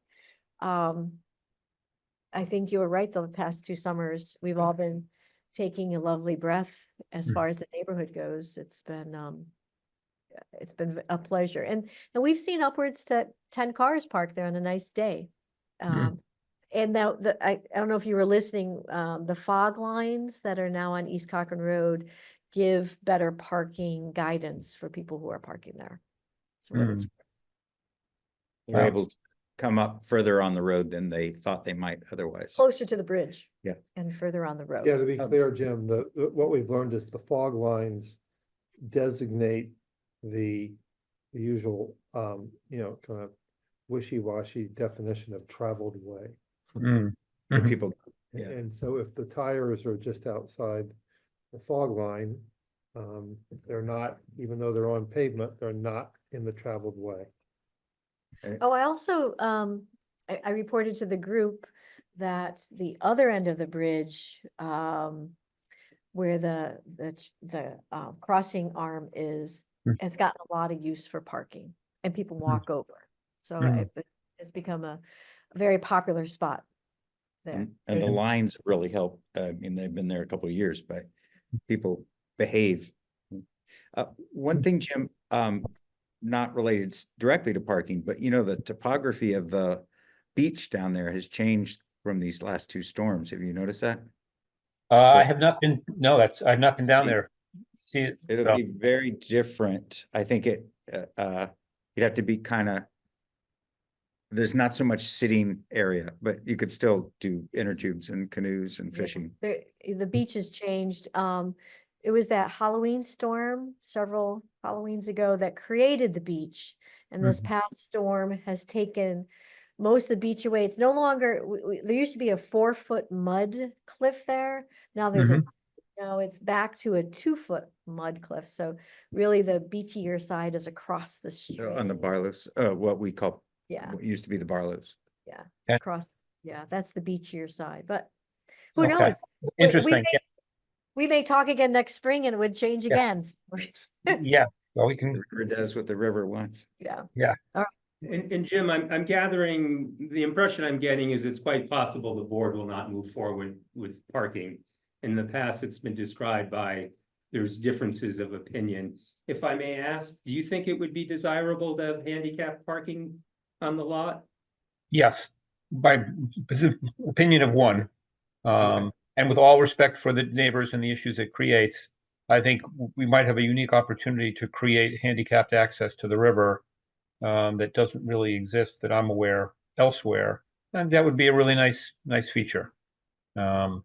I think you were right, the past 2 summers, we've all been taking a lovely breath as far as the neighborhood goes. It's been a pleasure. And we've seen upwards to 10 cars parked there on a nice day. And now I don't know if you were listening, the fog lines that are now on East Cochrane Road give better parking guidance for people who are parking there. So They're able to come up further on the road than they thought they might otherwise. closer to the bridge. Yeah. And further on the road. Yeah, to be clear, Jim, what we've learned is the fog lines designate the usual, kind of wishy-washy definition of traveled way. For people, yeah. And so if the tires are just outside the fog line, they're not, even though they're on pavement, they're not in the traveled way. Oh, I also, I reported to the group that the other end of the bridge, where the crossing arm is, Hmm. has gotten a lot of use for parking and people walk over. So Mm. it's become a very popular spot there. And the Yeah. lines really help. I mean, they've been there a couple of years, but people behave. One thing, Jim, not related directly to parking, but you know, the topography of the beach down there has changed from these last two storms. Have you noticed that? I have not been, no, I've not been down It- there. See it, It'll so, be very different. I think you'd have to be kind of, there's not so much sitting area, but you could still do inner tubes and canoes and Yeah, fishing. the beach has changed. It was that Halloween storm several Halloweens ago that created the beach. And this Mhm. past storm has taken most of the beach away. It's no longer, there used to be a 4-foot mud cliff there. Now Mhm. now it's back to a 2-foot mud cliff. So really the beachier side is across the street. On the Barlows, what we call, Yeah, what used to be the Barlows. yeah, Okay. across, yeah, that's the beachier side, but who Okay. knows? Interesting. We may talk again next spring and it would change Yeah. again. Yeah, well, we The can, river does what the river wants. Yeah, And Jim, I'm gathering, the impression I'm getting is it's quite possible the board will not move forward with parking. In the past, it's been described by, there's differences of opinion. If I may ask, do you think it would be desirable to have handicap parking on the lot? yes, by opinion of one. Okay. And with all respect for the neighbors and the issues it creates, I think we might have a unique opportunity to create handicapped access to the river that doesn't really exist that I'm aware elsewhere. And that would be a really nice feature. It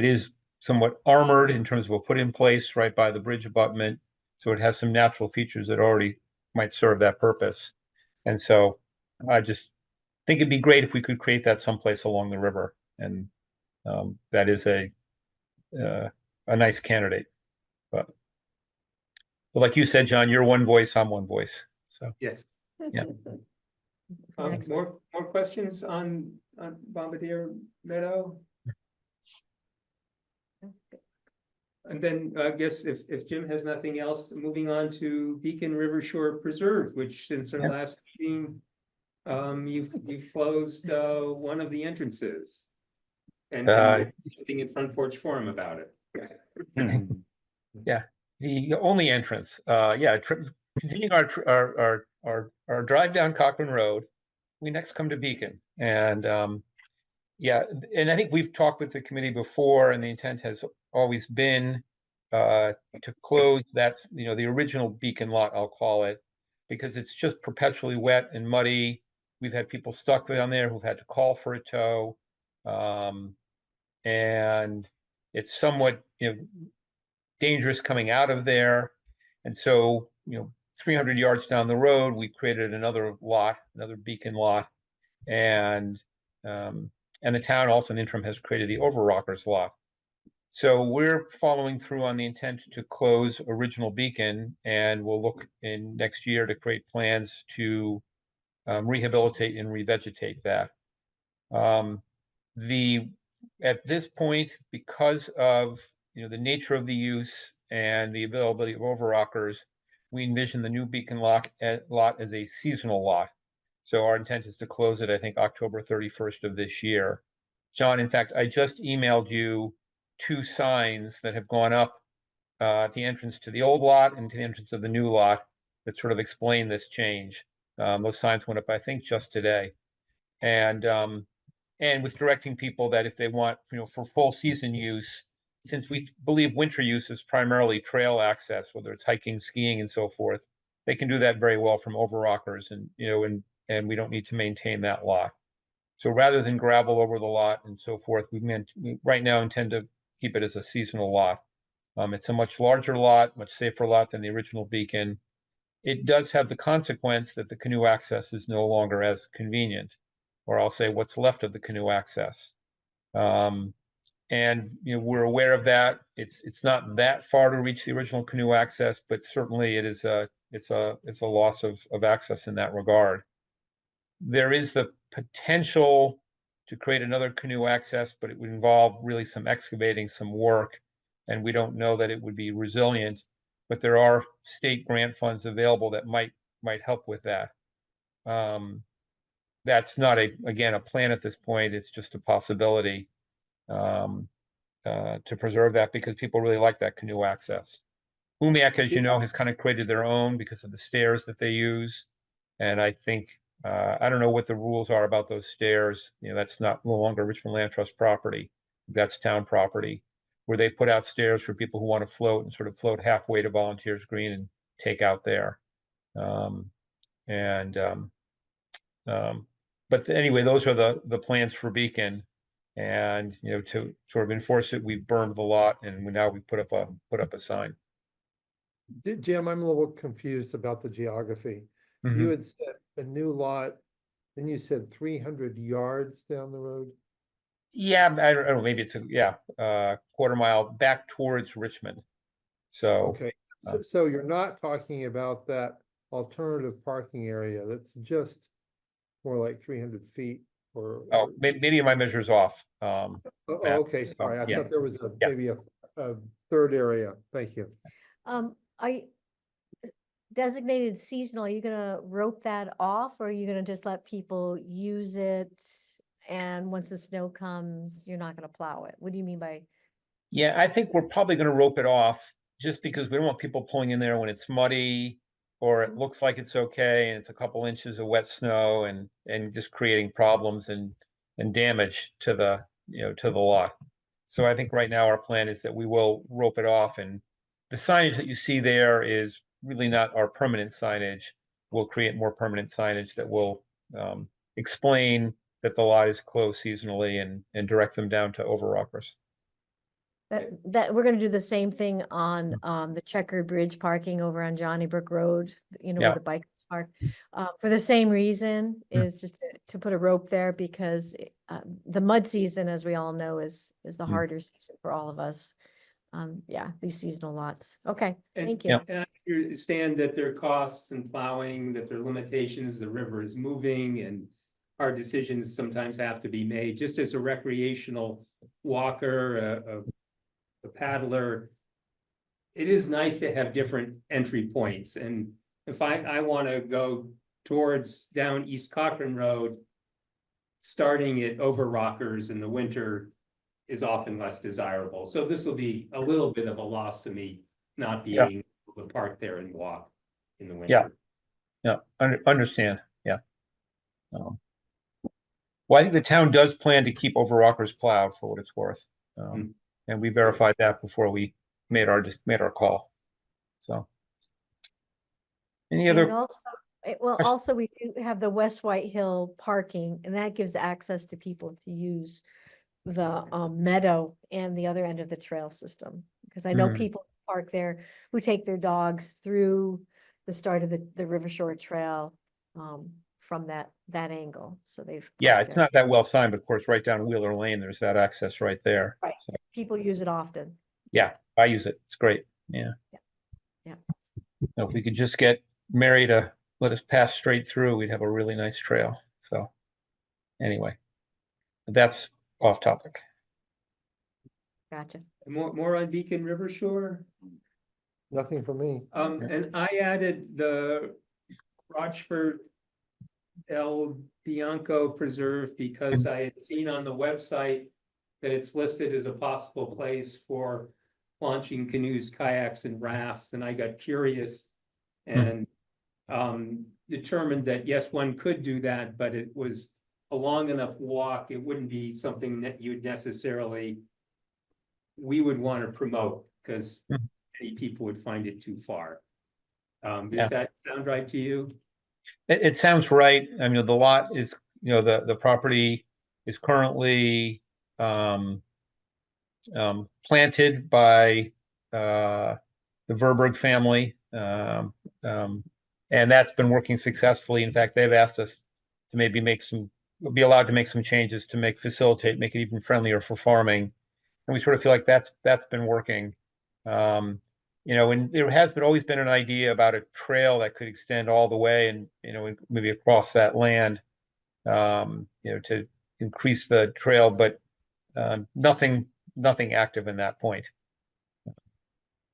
is somewhat armored in terms of a put in place right by the bridge abutment. So it has some natural features that already might serve that purpose. And so I just think it'd be great if we could create that someplace along the river. And that is a nice candidate. But like you said, John, you're one voice, I'm one voice. So Yes. Yeah. Next More questions on Bombardier Meadow? And then I guess if Jim has nothing else, moving on to Beeken Rivershore Preserve, which since our Yeah. last meeting, you've closed one of the entrances. And something in Front Porch Forum about it. Yeah, the only entrance. Continuing our drive down Cochrane Road, we next come to Beeken, and and I think we've talked with the committee before, and the intent has always been to close that, the original Beeken lot, I'll call it, because it's just perpetually wet and muddy. We've had people stuck down there who've had to call for a tow, and it's somewhat, dangerous coming out of there. And so, 300 yards down the road, we created another lot, another Beeken lot. And the town also in the interim has created the Overrockers lot. So we're following through on the intent to close original Beeken, and we'll look in next year to create plans to rehabilitate and revegetate that. At this point, because of the nature of the use and the availability of overrockers, we envision the new Beeken lot as a seasonal lot. So our intent is to close it, I think, October 31st of this year. John, in fact, I just emailed you 2 signs that have gone up at the entrance to the old lot and to the entrance of the new lot that sort of explain this change. Those signs went up, I think, just today. And with directing people that if they want, for full season use, since we believe winter use is primarily trail access, whether it's hiking, skiing, and so forth, they can do that very well from overrockers, and and we don't need to maintain that lot. So rather than gravel over the lot and so forth, we right now intend to keep it as a seasonal lot. It's a much larger lot, much safer lot than the original Beeken. It does have the consequence that the canoe access is no longer as convenient, or I'll say what's left of the canoe access. And we're aware of that. It's not that far to reach the original canoe access, but certainly it's a loss of access in that regard. There is the potential to create another canoe access, but it would involve really some excavating, some work. And we don't know that it would be resilient, but there are state grant funds available that might help with that. That's not again, a plan at this point. It's just a possibility to preserve that because people really like that canoe access. Umiak, as you know, has kind of created their own because of the stairs that they use. And I think, I don't know what the rules are about those stairs. You know, that's no longer Richmond Land Trust property. That's town property, where they put out stairs for people who want to float and sort of float halfway to Volunteers Green and take out there. But anyway, those are the plans for Beeken. And, you know, to sort of enforce it, we've burned the lot and now we put up a sign. Jim, I'm a little confused about the geography. You had said a new lot, then you said 300 yards down the road? Yeah, I don't know, maybe it's quarter mile back towards Richmond. So, Okay, so you're not talking about that alternative parking area, that's just more like 300 feet or? oh, maybe my measure's off. Oh, Matt, okay, so, sorry, I yeah. thought there was Yeah. maybe a third area, thank you. Are you designated seasonal, are you gonna rope that off, or are you gonna just let people use it? And once the snow comes, you're not gonna plow it? What do you mean by? Yeah, I think we're probably gonna rope it off just because we don't want people pulling in there when it's muddy or it looks like it's okay and it's a couple inches of wet snow and just creating problems and damage to the, you know, to the lot. So I think right now our plan is that we will rope it off, and the signage that you see there is really not our permanent signage. We'll create more permanent signage that will explain that the lot is closed seasonally and direct them down to overrockers. That we're gonna do the same thing on the Checkered Bridge parking over on Johnny Brook Road, you know, Yeah. where the bikers park. For the same reason, is just to put a rope there because the mud season, as we all know, is the harder season for all of us. Yeah, these seasonal lots. Okay, thank you. And I understand that there are costs in plowing, that there are limitations, the river is moving and hard decisions sometimes have to be made. Just as a recreational walker, a paddler, it is nice to have different entry points. And if I want to go towards down East Cochrane Road, starting at Overrockers in the winter is often less desirable. So this will be a little bit of a loss to me, not being able to park there and walk in the winter. Yeah, understand, yeah. Well, I think the town does plan to keep Overrockers plowed for what it's worth. And we verified that before we made our call. So. Any And other? also we do have the West White Hill parking, and that gives access to people to use the Meadow and the other end of the trail system. Because I know people park there who take their dogs through the start of the Rivershore Trail from that angle. So they've Yeah, parked it's there. not that well signed, but of course, right down Wheeler Lane, there's that access right there. Right. So, People use it often. yeah, I use it. It's great. Yeah. Yeah. Now, if we could just get Mary to let us pass straight through, we'd have a really nice trail. So anyway, that's off topic. Gotcha. More on Beeken Rivershore. Nothing for me. And I added the Rochford Delbianco Preserve because I had seen on the website that it's listed as a possible place for launching canoes, kayaks, and rafts, and I got curious and determined that yes, one could do that, but it was a long enough walk. It wouldn't be something that we would want to promote because many people would find it too far. Does that sound right to you? It sounds right. I mean, the lot is, you know, the property is currently planted by the Verberg family. And that's been working successfully. In fact, they've asked us to maybe be allowed to make some changes to make it even friendlier for farming. And we sort of feel like that's been working. You know, and there has always been an idea about a trail that could extend all the way and, you know, maybe across that land, you know, to increase the trail, but nothing active in that point.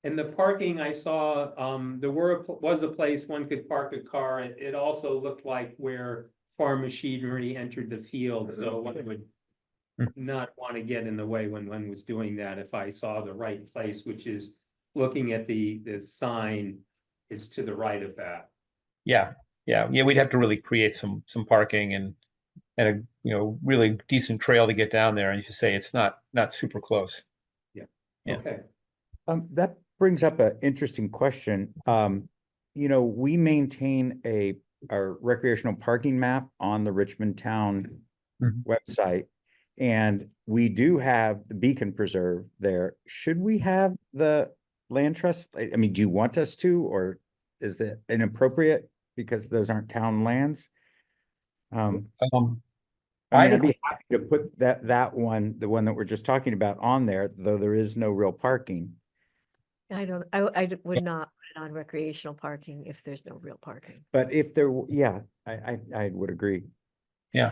And the parking I saw, there was a place one could park a car. It also looked like where farm machinery entered the field, so one would not want to get in the way when one was doing that if I saw the right place, which is looking at the sign, it's to the right of that. Yeah, we'd have to really create some parking and a really decent trail to get down there. And as you say, it's not super close. Yeah. Okay. That brings up an interesting question. We maintain our recreational parking map on the Richmond Town website, and we do have the Beeken Preserve there. Should we have the land trust? I mean, do you want us to, or is that inappropriate because those aren't town lands? I'd be happy to put that one, the one that we're just talking about, on there, though there is no real parking. I would not put it on recreational parking if there's no real parking. But if there, I would agree. Yeah.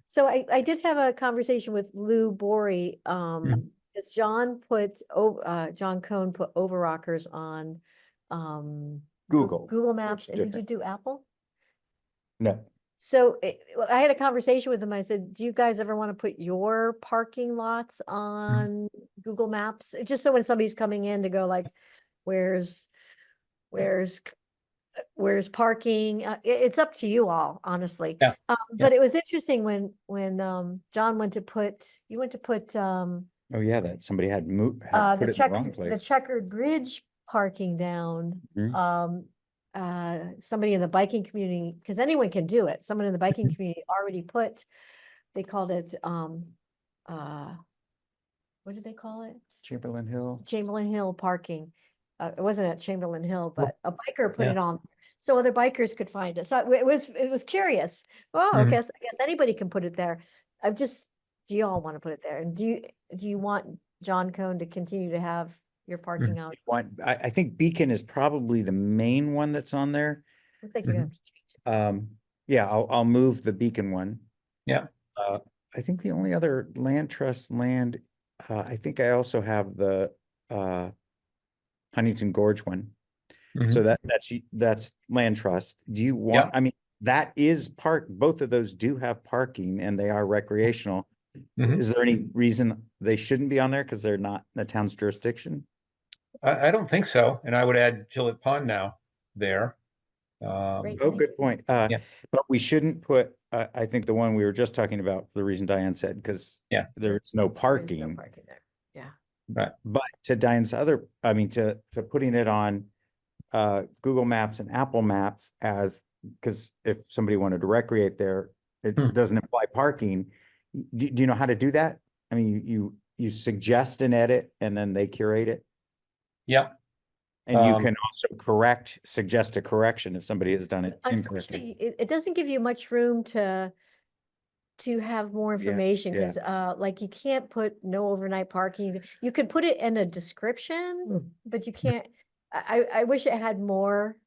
So I did have a conversation with Lou Bory, because John Cohn put overrockers on Google Maps. And did you do Apple? No. So I had a conversation with him. I said, do you guys ever want to put your parking lots on Google Maps? Just so when somebody's coming in to go like, where's parking? It's up to you all, honestly. Yeah. But it was interesting when John went to put, Oh yeah, that somebody had put it in the wrong place. the checkered bridge parking down. Somebody in the biking community, because anyone can do it. Someone in the biking community already put, they called it, what did they call it? Chamberlain Hill parking. It wasn't at Chamberlain Hill, but a biker put it on, so other bikers could find it. So it was curious. Well, I guess anybody can put it there. Do you all want to put it there? And do you want John Cohn to continue to have your parking out? I think Beeken is probably the main one that's on there. Looks like you're gonna have to change it. Yeah, I'll move the Beeken one. Yeah. I think the only other land trust land, I think I also have the Huntington Gorge one. So that's land trust. Do you want, I mean, that is both of those do have parking and they are recreational. Is there any reason they shouldn't be on there because they're not in the town's jurisdiction? I don't think so. And I would add Gillett Pond now there. Great. Oh, good point. But we shouldn't put, I think the one we were just talking about, for the reason Diane said, because there's no There's no parking. parking there. Yeah. Right. But to Diane's to putting it on Google Maps and Apple Maps because if somebody wanted to recreate there, it doesn't imply parking. Do you know how to do that? I mean, you suggest an edit and then they curate it. Yeah. And you can also suggest a correction if somebody has done it incorrectly. Unfortunately, it doesn't give you much room to have more information, because like you can't put no overnight parking. You could put it in a description, but you can't. I wish it had more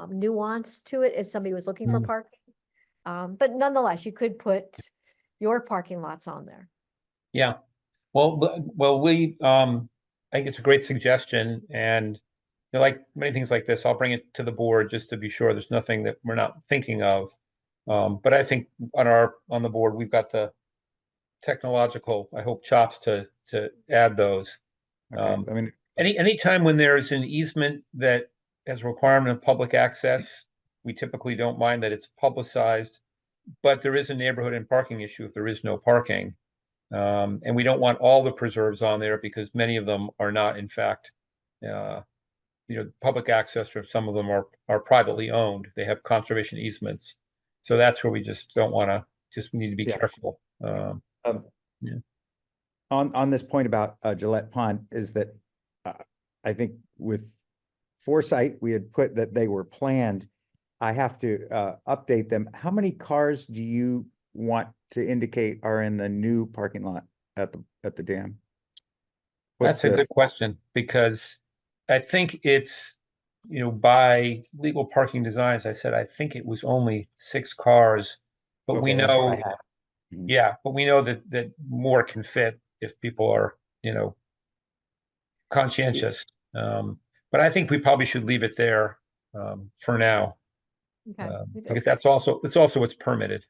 nuance to it if somebody was looking for parking. But nonetheless, you could put your parking lots on there. Yeah. Well, we I think it's a great suggestion, and like many things like this, I'll bring it to the board just to be sure there's nothing that we're not thinking of. But I think on the board we've got the technological, I hope, chops to add those. Okay. I mean, any time when there's an easement that has a requirement of public access, we typically don't mind that it's publicized, but there is a neighborhood and parking issue if there is no parking. And we don't want all the preserves on there because many of them are not, in fact, public access, or some of them are privately owned. They have conservation easements. So that's where we just don't want to, we need to be careful. On this point about Gillett Pond is that I think with foresight, we had put that they were planned. I have to update them. How many cars do you want to indicate are in the new parking lot at the dam? That's a good question, because I think it's, by legal parking designs, I said, I think it was only 6 cars, but we know, Yeah, but we know that more can fit if people are, conscientious. But I think we probably should leave it there for now, Okay. because it's also what's permitted.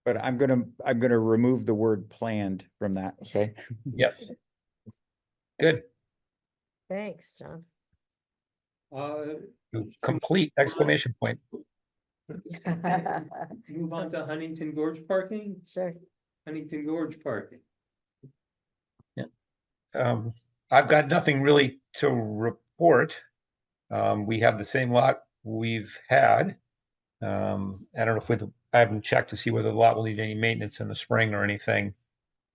But I'm gonna remove the word planned from that, okay? Yes. Good. Thanks, John. Complete exclamation point. Move on to Huntington Gorge parking, Sure. Huntington Gorge parking. I've got nothing really to report. We have the same lot we've had. I don't know if I haven't checked to see whether the lot will need any maintenance in the spring or anything.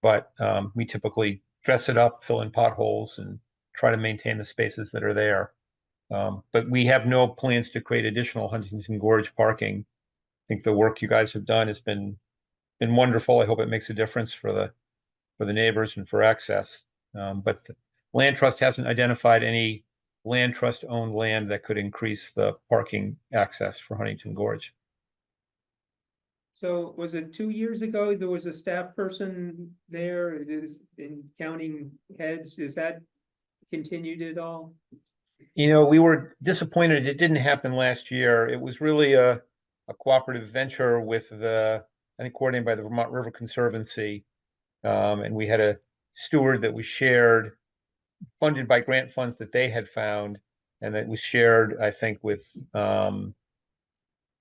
But we typically dress it up, fill in potholes, and try to maintain the spaces that are there. But we have no plans to create additional Huntington Gorge parking. I think the work you guys have done has been wonderful. I hope it makes a difference for the neighbors and for access. But the Land Trust hasn't identified any Land Trust owned land that could increase the parking access for Huntington Gorge. So was it 2 years ago, there was a staff person there, it is in counting heads, is that continued at all? We were disappointed it didn't happen last year. It was really a cooperative venture with I think coordinated by the Vermont River Conservancy. And we had a steward that was shared, funded by grant funds that they had found, and that was shared, I think, with the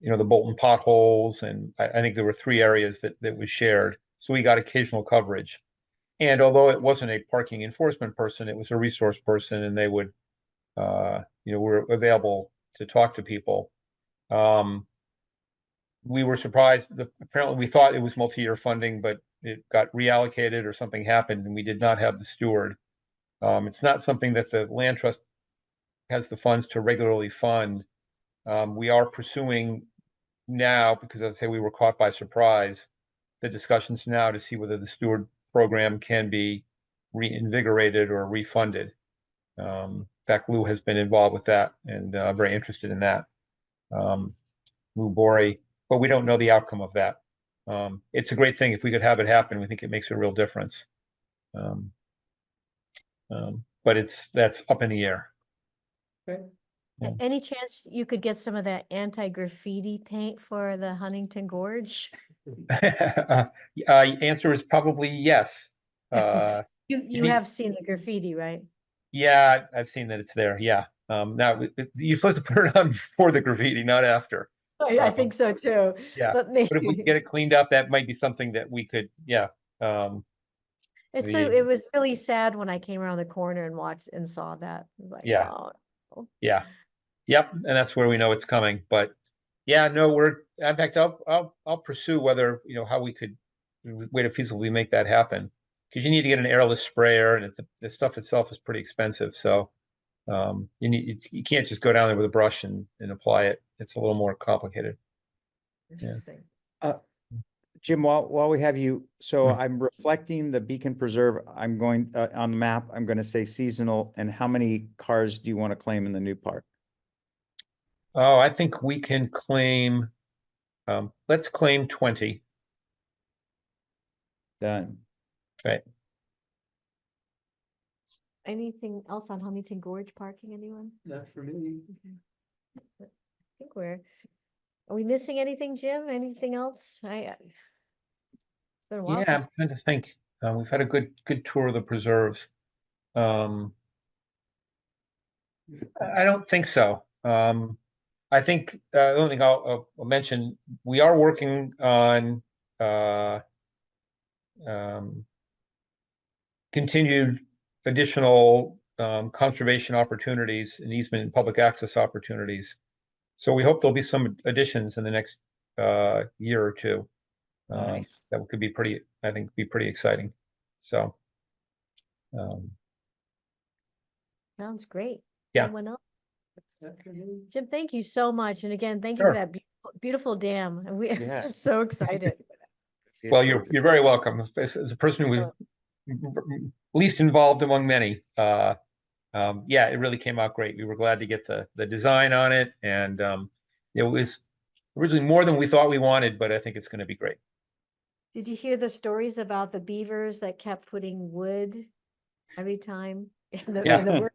Bolton potholes, and I think there were 3 areas that was shared. So we got occasional coverage. And although it wasn't a parking enforcement person, it was a resource person, and they would, were available to talk to people. We were surprised that apparently we thought it was multi-year funding, but it got reallocated or something happened, and we did not have the steward. It's not something that the Land Trust has the funds to regularly fund. We are pursuing now, because as I say, we were caught by surprise, the discussions now to see whether the steward program can be reinvigorated or refunded. In fact, Lou has been involved with that and very interested in that. Lou Borey, but we don't know the outcome of that. It's a great thing. If we could have it happen, we think it makes a real difference. But that's up in the air. Okay. Yeah. Any chance you could get some of that anti-graffiti paint for the Huntington Gorge? Answer is probably yes. You need- have seen the graffiti, right? Yeah, I've seen that it's there. Yeah. Now you're supposed to put it on before the graffiti, not after. I think so too. Yeah. But But if we maybe get it cleaned up, that might be something that we could, yeah. it was really sad when I came around the corner and watched and saw that. It was like, Yeah. oh, no. Yeah. Yep. And that's where we know it's coming. But yeah, no, in fact, I'll pursue whether, how we could way to feasibly make that happen. Because you need to get an airless sprayer, and the stuff itself is pretty expensive. So you can't just go down there with a brush and apply it. It's a little more complicated. Interesting. Jim, while we have you, so Hmm. I'm reflecting the Beacon Preserve. I'm going on the map. I'm going to say seasonal. And how many cars do you want to claim in the new park? Oh, I think we can claim. Let's claim 20. Done. Right. Anything else on Huntington Gorge parking, anyone? Not for me. I think are we missing anything, Jim? Anything else? It's been a while Yeah, I'm since. trying to think. We've had a good tour of the preserves. I don't think so. I think the only thing I'll mention, we are working on continued additional conservation opportunities and easement and public access opportunities. So we hope there'll be some additions in the next year or two. Nice. That could be I think be pretty exciting. So Sounds great. Yeah. Anyone else? Not for me. Jim, thank you so much. And again, thank you Sure. for that beautiful dam. And we Yeah. are so excited. well, you're very welcome. As a person who was least involved among many, yeah, it really came out great. We were glad to get the design on it, and it was originally more than we thought we wanted, but I think it's going to be great. Did you hear the stories about the beavers that kept putting wood every time? And the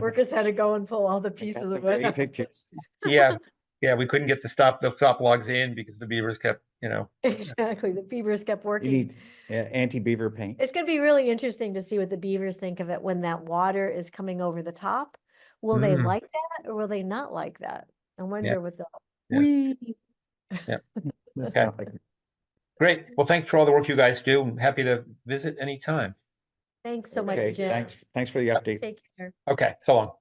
workers had to go and pull all the pieces of wood. out. Pictures. Yeah, yeah, we couldn't get the stop logs in because the beavers kept, Exactly, the beavers kept You working. need anti-beaver paint. It's gonna be really interesting to see what the beavers think of it when that water is coming over the top. Will they Mm. like that or will they not like that? I wonder what the, Yeah. wee. That's Okay. not like- Great. Well, thanks for all the work you guys do. I'm happy to visit anytime. Thanks so Okay, much, Jim. thanks for the update. Take care. Okay, so long.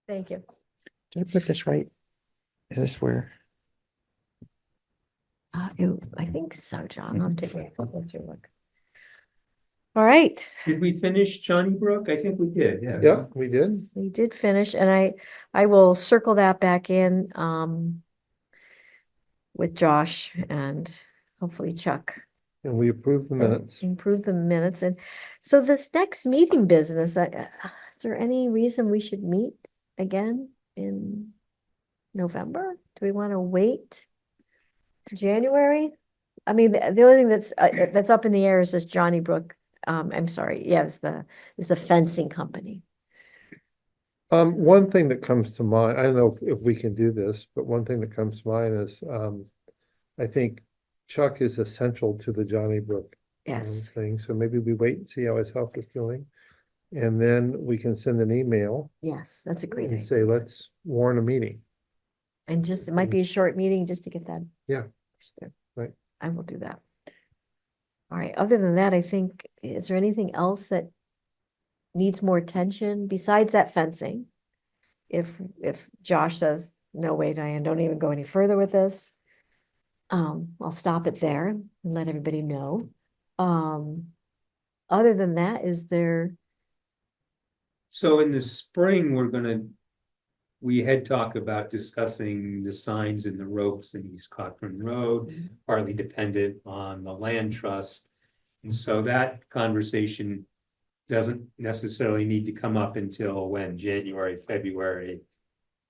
Thank you. Did I put this right? Is this where? I think so, John. I'm taking a closer look. All right, Did we finish Johnny Brook? I think we did, yes. Yeah, we did. we did finish, and I will circle that back in with Josh and hopefully Chuck. And we approved the minutes. Improve the minutes. And so this next meeting business, is there any reason we should meet again in November? Do we want to wait to January? I mean, the only thing that's up in the air is this Johnny Brook. I'm sorry. Yeah, is the fencing company. One thing that comes to mind, I don't know if we can do this, but one thing that comes to mind is, I think Chuck is essential to the Johnny Brook Yes. thing, so maybe we wait and see how his health is doing. And then we can send an email Yes, that's a great and idea. say, let's warn a meeting. And just, it might be a short meeting just to get that. Yeah. pushed through. Right. I will do that. All right, other than that, I think, is there anything else that needs more attention besides that fencing? If Josh says, no, wait, Diane, don't even go any further with this. I'll stop it there and let everybody know. Other than that, is there, So in the spring, we had talked about discussing the signs and the ropes in East Cochrane Road, partly dependent on the land trust. And so that conversation doesn't necessarily need to come up until when, January, February.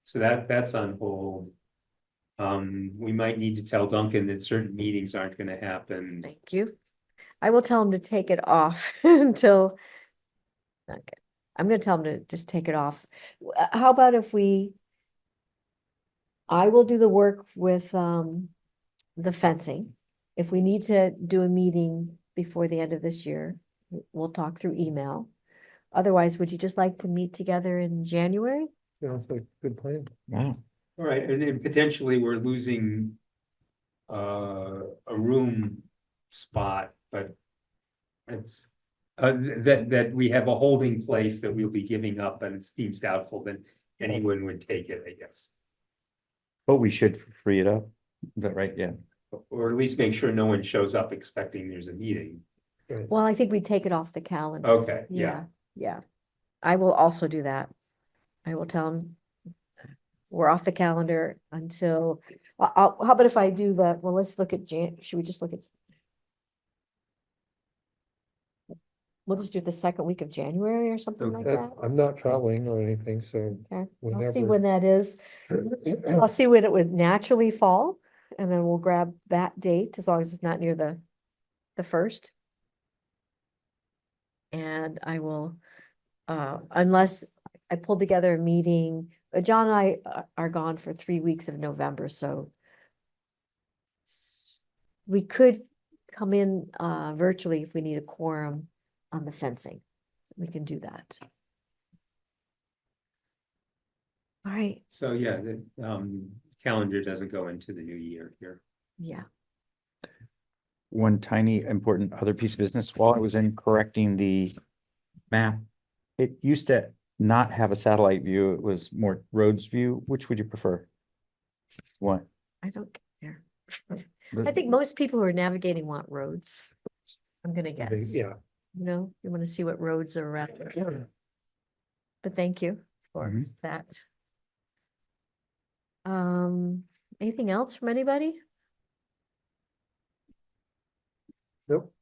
So that's on hold. We might need to tell Duncan that certain meetings aren't gonna happen. thank you. I will tell him to take it off until, okay, I'm gonna tell him to just take it off. How about if I will do the work with the fencing. If we need to do a meeting before the end of this year, we'll talk through email. Otherwise, would you just like to meet together in January? Sounds like a good plan. Wow. All right, and then potentially we're losing a room spot, but it's that we have a holding place that we'll be giving up, and it seems doubtful that anyone would take it, I guess. But we should free it up. Is that right? Yeah. Or at least make sure no one shows up expecting there's a meeting. Right. Well, I think we take it off the calendar. Okay, yeah. Yeah. I will also do that. I will tell him we're off the calendar until, how about if I do that? Well, let's look at should we just look at? We'll just do the second week of January or something like that. I'm not traveling or anything, so Okay, I'll see whenever. when that is. I'll see when it would naturally fall, and then we'll grab that date as long as it's not near the first. And I will, unless I pull together a meeting, John and I are gone for 3 weeks of November, so we could come in virtually if we need a quorum on the fencing. We can do that. All right, So yeah, the calendar doesn't go into the new year here. yeah. One tiny important other piece of business, while I was in correcting the map, it used to not have a satellite view, it was more roads view. Which would you prefer? What? I don't care. I think most people who are navigating want roads. I'm gonna guess. Yeah. No, you want to see what roads are around. But thank you for Mhm. that. Anything else from anybody? Nope.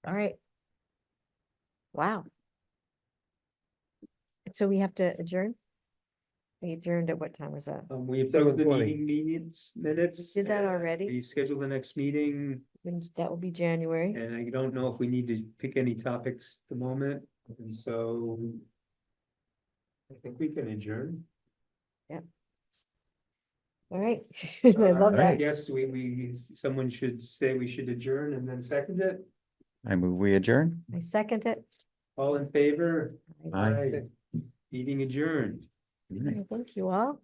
All right. Wow. So we have to adjourn? We adjourned at what time was that? We approved the 7:20. meeting minutes. Did that and already? We scheduled the next meeting, That will be January. and I don't know if we need to pick any topics at the moment, and so I think we can adjourn. All right. I love I that. guess someone should say we should adjourn and then second it. I move we adjourn. I second it. All in favor? Aye. Meeting adjourned. Good night. Thank you all.